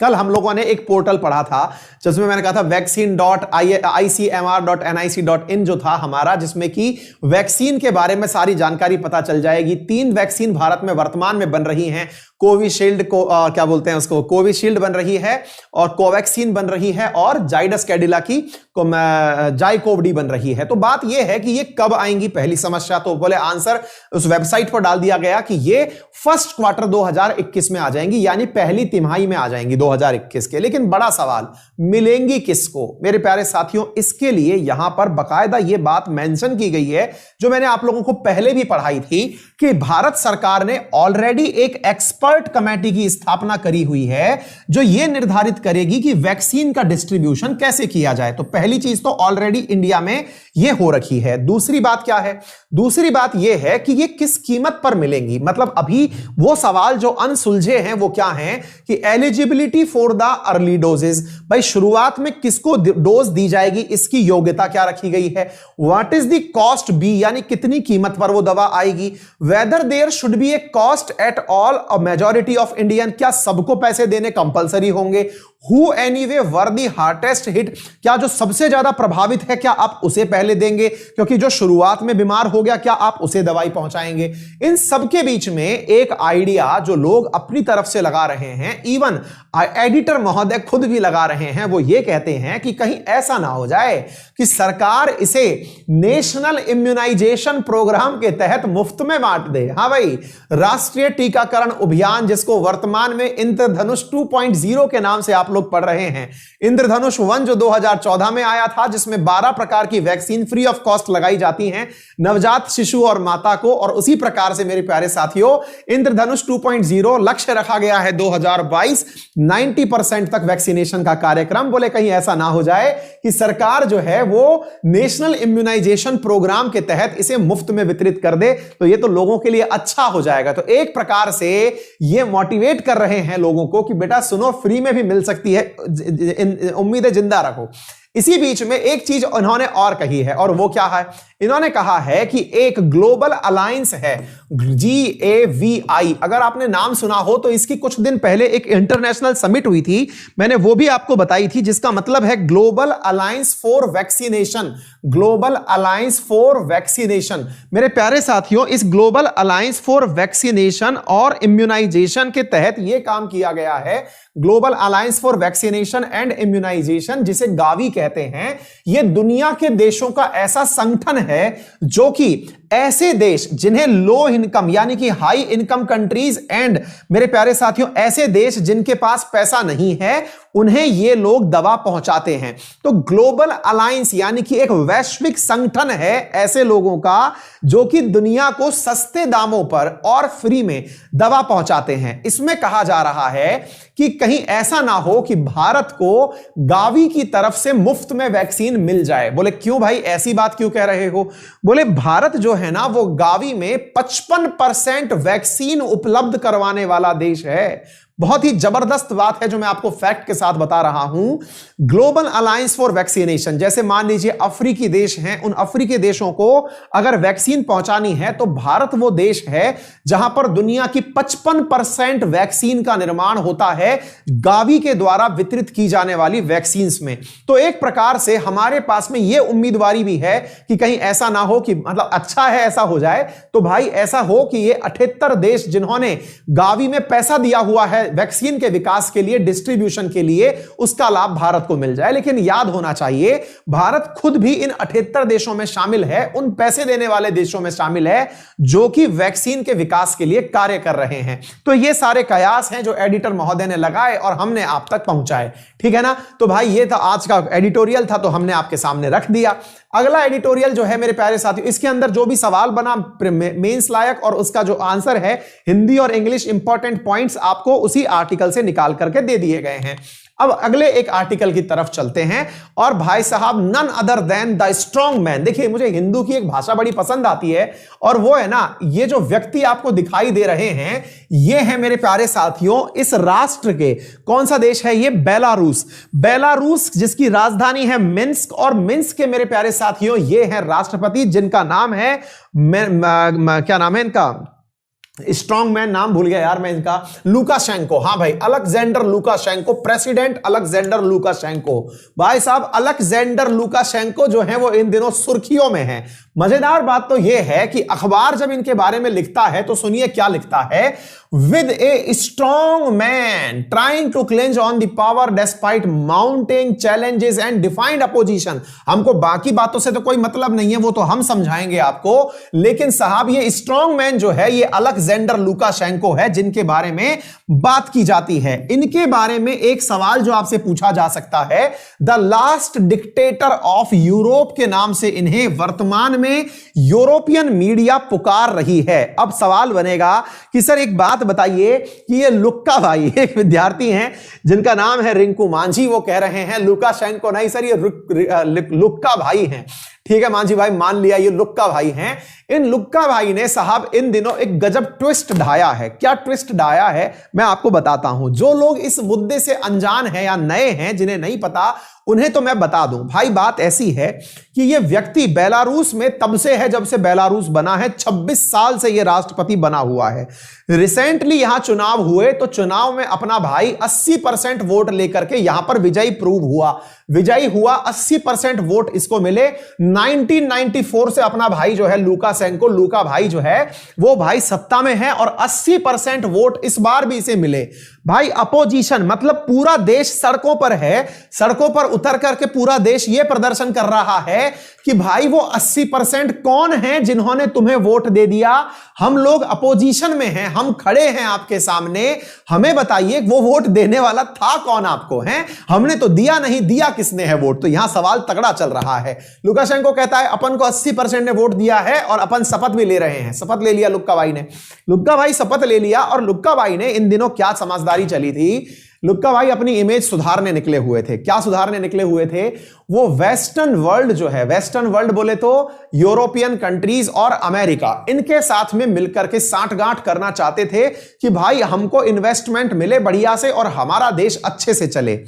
कल हम लोगों ने एक पोर्टल पढ़ा था जिसमें मैंने कहा था vaccine.icmr.nic.in जो था हमारा, जिसमें कि वैक्सीन के बारे में सारी जानकारी पता चल जाएगी। 3 वैक्सीन भारत में वर्तमान में बन रही हैं। कोविशील्ड को क्या बोलते हैं उसको, कोविशील्ड बन रही है, और कोवैक्सीन बन रही है, और जाइडस कैडिला की जाइकोव-डी बन रही है। तो बात यह है कि ये कब आएंगी, पहली समस्या। तो बोले आंसर उस वेबसाइट पर डाल दिया गया कि ये फर्स्ट क्वार्टर 2021 में आ जाएंगी, यानी पहली तिमाही में आ जाएंगी 2021 के। लेकिन बड़ा सवाल, मिलेंगी किसको मेरे प्यारे साथियों? इसके लिए यहां पर बकायदा ये बात मेंशन की गई है जो मैंने आप लोगों को पहले भी पढ़ाई थी कि भारत सरकार ने ऑलरेडी एक एक्सपर्ट कमेटी की स्थापना करी हुई है जो यह निर्धारित करेगी कि वैक्सीन का डिस्ट्रीब्यूशन कैसे किया जाए। तो पहली चीज तो ऑलरेडी इंडिया में यह हो रखी है। दूसरी बात क्या है? दूसरी बात यह है कि यह किस कीमत पर मिलेंगी। मतलब अभी वो सवाल जो अनसुलझे हैं वो क्या हैं कि eligibility for the early doses, भाई शुरुआत में किसको डोज दी जाएगी, इसकी योग्यता क्या रखी गई है। What is the cost b, यानी कितनी कीमत पर वो दवा आएगी। Whether there should be a cost at all a majority of Indian, क्या सबको पैसे देने कंपलसरी होंगे। Who anyway were the hardest hit, क्या जो सबसे ज्यादा प्रभावित है क्या आप उसे पहले देंगे, क्योंकि जो शुरुआत में बीमार हो गया क्या आप उसे दवाई पहुंचाएंगे। इन सबके बीच में एक आइडिया जो लोग अपनी तरफ से लगा रहे हैं, इवन एडिटर महोदय खुद भी लगा रहे हैं, वो ये कहते हैं कि कहीं ऐसा ना हो जाए कि सरकार इसे नेशनल इम्यूनाइजेशन प्रोग्राम के तहत मुफ्त में बांट दे। हां भाई, राष्ट्रीय टीकाकरण अभियान जिसको वर्तमान में इंद्रधनुष 2.0 के नाम से आप लोग पढ़ रहे हैं। इंद्रधनुष 1 जो 2014 में आया था, जिसमें 12 प्रकार की वैक्सीन फ्री ऑफ कॉस्ट लगाई जाती हैं नवजात शिशु और माता को, और उसी प्रकार से मेरे प्यारे साथियों इंद्रधनुष 2.0 लक्ष्य रखा गया है 2022 90% तक वैक्सीनेशन का कार्यक्रम। बोले कहीं ऐसा ना हो जाए कि सरकार जो है वो नेशनल इम्यूनाइजेशन प्रोग्राम के तहत इसे मुफ्त में वितरित कर दे, तो ये तो लोगों के लिए अच्छा हो जाएगा। तो एक प्रकार से ये मोटिवेट कर रहे हैं लोगों को कि बेटा सुनो, फ्री में भी मिल सकती है, उम्मीदें जिंदा रखो। इसी बीच में एक चीज उन्होंने और कही है, और वो क्या है? इन्होंने कहा है कि एक ग्लोबल अलायंस है GAVI, अगर आपने नाम सुना हो तो इसकी कुछ दिन पहले एक इंटरनेशनल समिट हुई थी, मैंने वो भी आपको बताई थी, जिसका मतलब है global alliance for vaccination. Global alliance for vaccination मेरे प्यारे साथियों, इस ग्लोबल अलायंस फॉर वैक्सीनेशन और इम्यूनाइजेशन के तहत यह काम किया गया है। Global alliance for vaccination and immunization, जिसे गावी कहते हैं, यह दुनिया के देशों का ऐसा संगठन है जो कि ऐसे देश जिन्हें लो इनकम यानी कि हाई इनकम कंट्रीज एंड मेरे प्यारे साथियों ऐसे देश जिनके पास पैसा नहीं है, उन्हें ये लोग दवा पहुंचाते हैं। तो ग्लोबल अलायंस यानी कि एक वैश्विक संगठन है ऐसे लोगों का जो कि दुनिया को सस्ते दामों पर और फ्री में दवा पहुंचाते हैं। इसमें कहा जा रहा है कि कहीं ऐसा ना हो कि भारत को गावी की तरफ से मुफ्त में वैक्सीन मिल जाए। बोले क्यों भाई, ऐसी बात क्यों कह रहे हो? बोले भारत जो है ना वो गावी में 55% वैक्सीन उपलब्ध करवाने वाला देश है। बहुत ही जबरदस्त बात है जो मैं आपको फैक्ट के साथ बता रहा हूं। ग्लोबल अलायंस फॉर वैक्सीनेशन, जैसे मान लीजिए अफ्रीकी देश हैं, उन अफ्रीकी देशों को अगर वैक्सीन पहुंचानी है तो भारत वो देश है जहां पर दुनिया की 55% वैक्सीन का निर्माण होता है गावी के द्वारा वितरित की जाने वाली वैक्सीन में। तो एक प्रकार से हमारे पास में यह उम्मीदवारी भी है कि कहीं ऐसा ना हो कि मतलब अच्छा है ऐसा हो जाए, तो भाई ऐसा हो कि ये 78 देश जिन्होंने गावी में पैसा दिया हुआ है वैक्सीन के विकास के लिए, डिस्ट्रीब्यूशन के लिए, उसका लाभ भारत को मिल जाए। लेकिन याद होना चाहिए भारत खुद भी इन 78 देशों में शामिल है, उन पैसे देने वाले देशों में शामिल है जो कि वैक्सीन के विकास के लिए कार्य कर रहे हैं। तो ये सारे कयास हैं जो एडिटर महोदय ने लगाए और हमने आप तक पहुंचाए। ठीक है ना? तो भाई ये था आज का एडिटोरियल था, तो हमने आपके सामने रख दिया। अगला एडिटोरियल जो है मेरे प्यारे साथियों, इसके अंदर जो भी सवाल बना मेंस लायक और उसका जो आंसर है हिंदी और इंग्लिश इंपॉर्टेंट पॉइंट्स आपको उसी आर्टिकल से निकाल करके दे दिए गए हैं। अब अगले एक आर्टिकल की तरफ चलते हैं और भाई साहब none other than the strong man. देखिए मुझे हिंदू की एक भाषा बड़ी पसंद आती है और वो है ना, ये जो व्यक्ति आपको दिखाई दे रहे हैं ये है मेरे प्यारे साथियों इस राष्ट्र के, कौन सा देश है ये? बेलारूस। बेलारूस जिसकी राजधानी है मिन्स्क, और मिन्स्क के मेरे प्यारे साथियों ये है राष्ट्रपति जिनका नाम है क्या नाम है इनका? स्ट्रॉन्ग मैन, नाम भूल गया यार मैं इनका, लुकाशेंको। हाँ भाई, Alexander Lukashenko, president Alexander Lukashenko. भाई साहब अलेक्जेंडर लुकाशेंको जो है वो इन दिनों सुर्खियों में है। मजेदार बात तो यह है कि अखबार जब इनके बारे में लिखता है तो सुनिए क्या लिखता है, with a strong man trying to cling on the power despite mounting challenges and defiant opposition. हमको बाकी बातों से तो कोई मतलब नहीं है, वो तो हम समझाएंगे आपको, लेकिन साहब ये स्ट्रॉन्ग मैन जो है ये अलेक्जेंडर लुकाशेंको है जिनके बारे में बात की जाती है। इनके बारे में एक सवाल जो आपसे पूछा जा सकता है, the last dictator of Europe के नाम से इन्हें वर्तमान में यूरोपियन मीडिया पुकार रही है। अब सवाल बनेगा कि सर एक बात बताइए कि ये लुक्का भाई एक विद्यार्थी हैं जिनका नाम है रिंकू मांझी, वो कह रहे हैं लुकाशेंको नहीं सर ये लुक्का भाई हैं। ठीक है मांझी भाई, मान लिया ये लुक्का भाई हैं। इन लुक्का भाई ने साहब इन दिनों एक गजब ट्विस्ट ढाया है। क्या ट्विस्ट ढाया है मैं आपको बताता हूं। जो लोग इस मुद्दे से अनजान हैं या नए हैं, जिन्हें नहीं पता, उन्हें तो मैं बता दूं। भाई बात ऐसी है कि ये व्यक्ति बेलारूस में तब से है जब से बेलारूस बना है, 26 साल से ये राष्ट्रपति बना हुआ है। रिसेंटली यहां चुनाव हुए तो चुनाव में अपना भाई 80% वोट लेकर के यहां पर विजयी प्रूव हुआ, विजयी हुआ, 80% वोट इसको मिले। 1994 से अपना भाई जो है लुकाशेंको, लुका भाई जो है वो भाई सत्ता में है और 80% वोट इस बार भी इसे मिले। भाई अपोजिशन मतलब पूरा देश सड़कों पर है, सड़कों पर उतर करके पूरा देश यह प्रदर्शन कर रहा है कि भाई वो 80% कौन है जिन्होंने तुम्हें वोट दे दिया। हम लोग अपोजिशन में हैं, हम खड़े हैं आपके सामने, हमें बताइए वो वोट देने वाला था कौन आपको, है हमने तो दिया नहीं, दिया किसने है वोट। तो यहां सवाल तगड़ा चल रहा है। लुकाशेंको कहता है अपन को 80% ने वोट दिया है और अपन शपथ भी ले रहे हैं। शपथ ले लिया लुक्का भाई ने, लुक्का भाई शपथ ले लिया। और लुक्का भाई ने इन दिनों क्या समझदारी चली थी, लुक्का भाई अपनी इमेज सुधारने निकले हुए थे। क्या सुधारने निकले हुए थे, वो वेस्टर्न वर्ल्ड जो है, वेस्टर्न वर्ल्ड बोले तो यूरोपियन कंट्रीज और अमेरिका, इनके साथ में मिलकर के सांठगांठ करना चाहते थे कि भाई हमको इन्वेस्टमेंट मिले बढ़िया से और हमारा देश अच्छे से चले।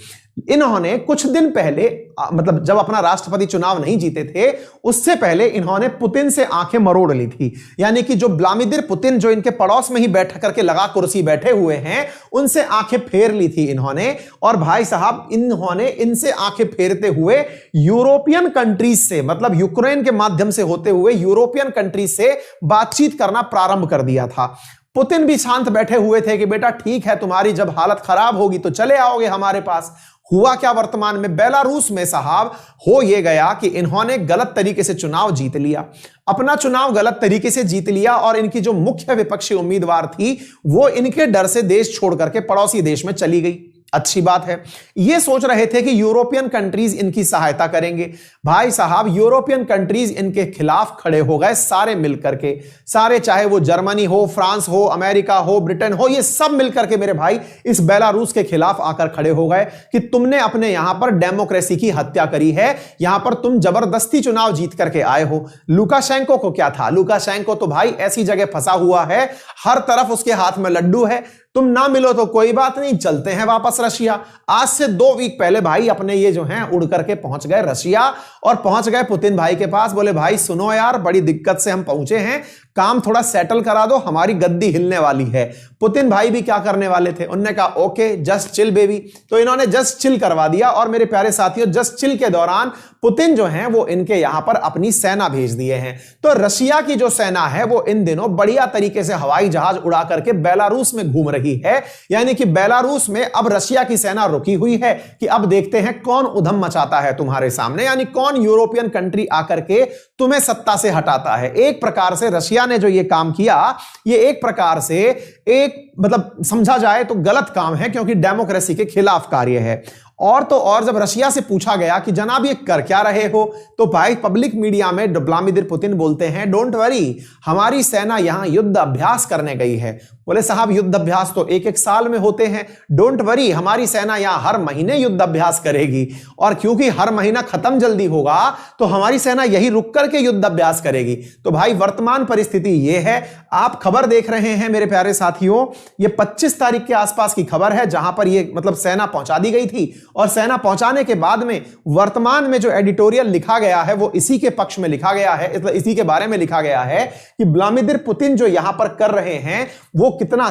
इन्होंने कुछ दिन पहले, मतलब जब अपना राष्ट्रपति चुनाव नहीं जीते थे उससे पहले इन्होंने पुतिन से आंखें मरोड़ ली थी। यानी कि जो व्लादिमीर पुतिन जो इनके पड़ोस में ही बैठ करके लगा कुर्सी बैठे हुए हैं, उनसे आंखें फेर ली थी इन्होंने। और भाई साहब इन्होंने इनसे आंखें फेरते हुए यूरोपियन कंट्रीज से, मतलब यूक्रेन के माध्यम से होते हुए यूरोपियन कंट्रीज से बातचीत करना प्रारंभ कर दिया था। पुतिन भी शांत बैठे हुए थे कि बेटा ठीक है, तुम्हारी जब हालत खराब होगी तो चले आओगे हमारे पास। हुआ क्या वर्तमान में बेलारूस में साहब, हो यह गया कि इन्होंने गलत तरीके से चुनाव जीत लिया, अपना चुनाव गलत तरीके से जीत लिया और इनकी जो मुख्य विपक्षी उम्मीदवार थी वो इनके डर से देश छोड़ करके पड़ोसी देश में चली गई। अच्छी बात है, ये सोच रहे थे कि यूरोपियन कंट्रीज इनकी सहायता करेंगे। भाई साहब यूरोपियन कंट्रीज इनके खिलाफ खड़े हो गए सारे मिलकर के, सारे, चाहे वो जर्मनी हो, फ्रांस हो, अमेरिका हो, ब्रिटेन हो, ये सब मिलकर के मेरे भाई इस बेलारूस के खिलाफ आकर खड़े हो गए कि तुमने अपने यहां पर डेमोक्रेसी की हत्या करी है, यहां पर तुम जबरदस्ती चुनाव जीत करके आए हो। लुकाशेंको को क्या था, लुकाशेंको तो भाई ऐसी जगह फंसा हुआ है, हर तरफ उसके हाथ में लड्डू है, तुम ना मिलो तो कोई बात नहीं, चलते हैं वापस रशिया। आज से 2 वीक पहले भाई अपने ये जो हैं उड़ करके पहुंच गए रशिया और पहुंच गए पुतिन भाई के पास। बोले भाई सुनो यार, बड़ी दिक्कत से हम पहुंचे हैं, काम थोड़ा सेटल करा दो, हमारी गद्दी हिलने वाली है। पुतिन भाई भी क्या करने वाले थे, उन्होंने कहा ओके जस्ट चिल बेबी, तो इन्होंने जस्ट चिल करवा दिया। और मेरे प्यारे साथियों, जस्ट चिल के दौरान पुतिन जो हैं वो इनके यहां पर अपनी सेना भेज दिए हैं। तो रशिया की जो सेना है वो इन दिनों बढ़िया तरीके से हवाई जहाज उड़ा करके बेलारूस में घूम रही है। यानी कि बेलारूस में अब रशिया की सेना रुकी हुई है कि अब देखते हैं कौन उधम मचाता है तुम्हारे सामने, यानी कौन यूरोपियन कंट्री आकर के तुम्हें सत्ता से हटाता है। एक प्रकार से रशिया ने जो ये काम किया, ये एक प्रकार से एक मतलब समझा जाए तो गलत काम है, क्योंकि डेमोक्रेसी के खिलाफ कार्य है। और तो और जब रशिया से पूछा गया कि जनाब ये कर क्या रहे हो, तो भाई पब्लिक मीडिया में व्लादिमीर पुतिन बोलते हैं डोंट वरी, हमारी सेना यहां युद्ध अभ्यास करने गई है। बोले साहब युद्ध अभ्यास तो 1-1 साल में होते हैं, डोंट वरी हमारी सेना यहां हर महीने युद्ध अभ्यास करेगी, और क्योंकि हर महीना खत्म जल्दी होगा तो हमारी सेना यही रुक करके युद्ध अभ्यास करेगी। तो भाई वर्तमान परिस्थिति यह है, आप खबर देख रहे हैं मेरे प्यारे साथियों, ये 25 तारीख के आसपास की खबर है, जहां पर ये मतलब सेना पहुंचा दी गई थी और सेना पहुंचाने के बाद में वर्तमान में जो एडिटोरियल लिखा गया है वो इसी के पक्ष में लिखा गया है, इसी के बारे में लिखा गया है कि व्लादिमीर पुतिन जो यहां पर कर रहे हैं वो कितना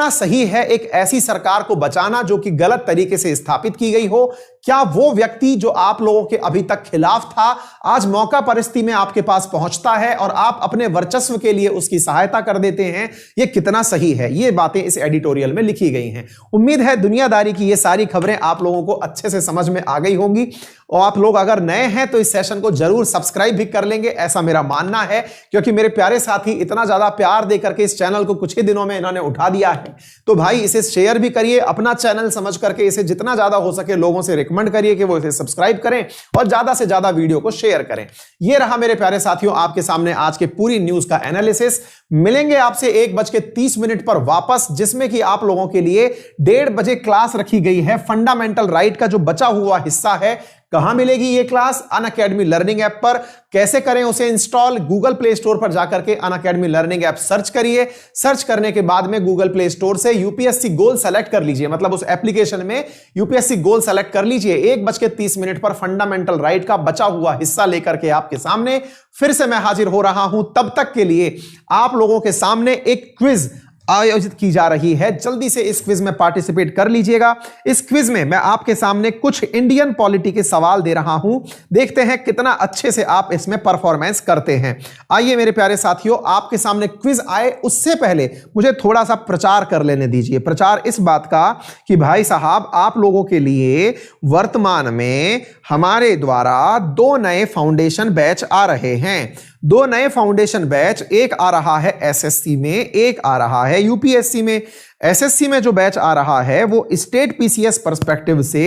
सही है एक ऐसी सरकार को बचाना जो कि गलत तरीके से स्थापित की गई हो। क्या वो व्यक्ति जो आप लोगों के अभी तक खिलाफ था आज मौका परिस्थिति में आपके पास पहुंचता है और आप अपने वर्चस्व के लिए उसकी सहायता कर देते हैं, ये कितना सही है। ये बातें इस एडिटोरियल में लिखी गई हैं। उम्मीद है दुनियादारी की ये सारी खबरें आप लोगों को अच्छे से समझ में आ गई होंगी और आप लोग अगर नए हैं तो इस सेशन को जरूर सब्सक्राइब भी कर लेंगे, ऐसा मेरा मानना है, क्योंकि मेरे प्यारे साथी इतना ज्यादा प्यार देकर के इस चैनल को कुछ ही दिनों में इन्होंने उठा दिया है। तो भाई इसे शेयर भी करिए, अपना चैनल समझ करके इसे जितना ज्यादा हो सके लोगों से रिकमेंड करिए कि वो इसे सब्सक्राइब करें और ज्यादा से ज्यादा वीडियो को शेयर करें। यह रहा मेरे प्यारे साथियों आपके सामने आज के पूरी न्यूज का एनालिसिस। मिलेंगे आपसे 1:30 पर वापस, जिसमें कि आप लोगों के लिए 1:30 बजे क्लास रखी गई है। फंडामेंटल राइट का जो बचा हुआ हिस्सा है, कहां मिलेगी ये क्लास? अनअकैडमी लर्निंग ऐप पर। कैसे करें उसे इंस्टॉल? गूगल प्ले स्टोर पर जाकर के अनअकैडमी लर्निंग ऐप सर्च करिए। सर्च करने के बाद में गूगल प्ले स्टोर से यूपीएससी गोल सेलेक्ट कर लीजिए, मतलब उस एप्लीकेशन में यूपीएससी गोल सेलेक्ट कर लीजिए। 1:30 पर फंडामेंटल राइट का बचा हुआ हिस्सा लेकर के आपके सामने फिर से मैं हाजिर हो रहा हूं। तब तक के लिए आप लोगों के सामने एक क्विज आयोजित की जा रही है, जल्दी से इस क्विज में पार्टिसिपेट कर लीजिएगा। इस क्विज में मैं आपके सामने कुछ इंडियन पॉलिटी के सवाल दे रहा हूं, देखते हैं कितना अच्छे से आप इसमें परफॉर्मेंस करते हैं। आइए मेरे प्यारे साथियों, आपके सामने क्विज आए उससे पहले मुझे थोड़ा सा प्रचार कर लेने दीजिए। प्रचार इस बात का कि भाई साहब आप लोगों के लिए वर्तमान में हमारे द्वारा 2 नए फाउंडेशन बैच आ रहे हैं। 2 नए फाउंडेशन बैच, एक आ रहा है एसएससी में, एक आ रहा है यूपीएससी में। एसएससी में जो बैच आ रहा है वो स्टेट पीसीएस पर्सपेक्टिव से,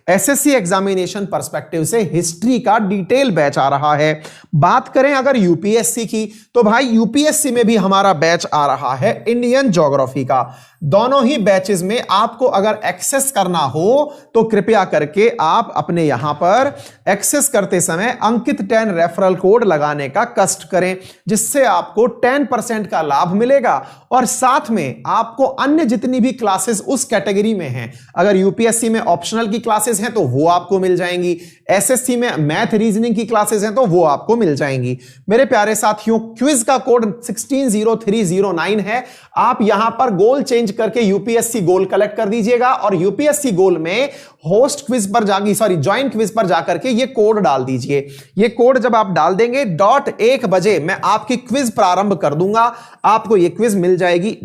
एसएससी एग्जामिनेशन पर्सपेक्टिव से हिस्ट्री का डिटेल बैच आ रहा है। बात करें अगर यूपीएससी की, तो भाई यूपीएससी में भी हमारा बैच आ रहा है इंडियन ज्योग्राफी का। दोनों ही बैचेस में आपको अगर एक्सेस करना हो तो कृपया करके आप अपने यहां पर एक्सेस करते समय अंकित 10 रेफरल कोड लगाने का कष्ट करें, जिससे आपको 10% का लाभ मिलेगा और साथ में आपको अन्य जितनी भी क्लासेस उस कैटेगरी में हैं, अगर यूपीएससी में ऑप्शनल की क्लासेस हैं तो वो आपको मिल जाएंगी, एसएससी में मैथ रीजनिंग की क्लासेस हैं तो वो आपको मिल जाएंगी। मेरे प्यारे साथियों, क्विज का कोड 160309 है। आप यहां पर गोल चेंज करके यूपीएससी गोल कलेक्ट कर दीजिएगा और यूपीएससी गोल में होस्ट क्विज पर ज्वाइन क्विज पर जाकर के ये कोड डाल दीजिए। ये कोड जब आप डाल देंगे 1 बजे मैं आपकी क्विज प्रारंभ कर दूंगा, आपको ये क्विज मिल जाएगी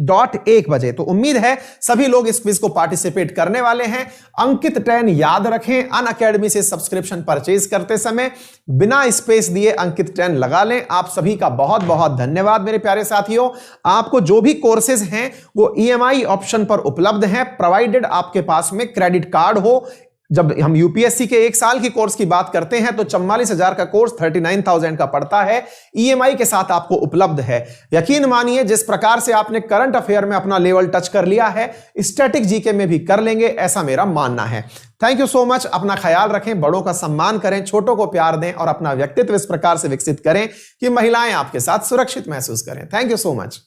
1 बजे। तो उम्मीद है सभी लोग इस क्विज को पार्टिसिपेट करने वाले हैं। अंकित 10 याद रखें, अनअकैडमी से सब्सक्रिप्शन परचेज करते समय बिना स्पेस दिए अंकित 10 लगा लें। आप सभी का बहुत बहुत धन्यवाद मेरे प्यारे साथियों। आपको जो भी कोर्सेज हैं वो ईएमआई ऑप्शन पर उपलब्ध हैं, प्रोवाइडेड आपके पास में क्रेडिट कार्ड हो। जब हम यूपीएससी के 1 साल की कोर्स की बात करते हैं तो 44,000 का कोर्स 39,000 का पड़ता है, ईएमआई के साथ आपको उपलब्ध है। यकीन मानिए जिस प्रकार से आपने करंट अफेयर में अपना लेवल टच कर लिया है, स्टैटिक जीके में भी कर लेंगे, ऐसा मेरा मानना है। Thank you so much. अपना ख्याल रखें, बड़ों का सम्मान करें, छोटों को प्यार दें और अपना व्यक्तित्व इस प्रकार से विकसित करें कि महिलाएं आपके साथ सुरक्षित महसूस करें। Thank you so much.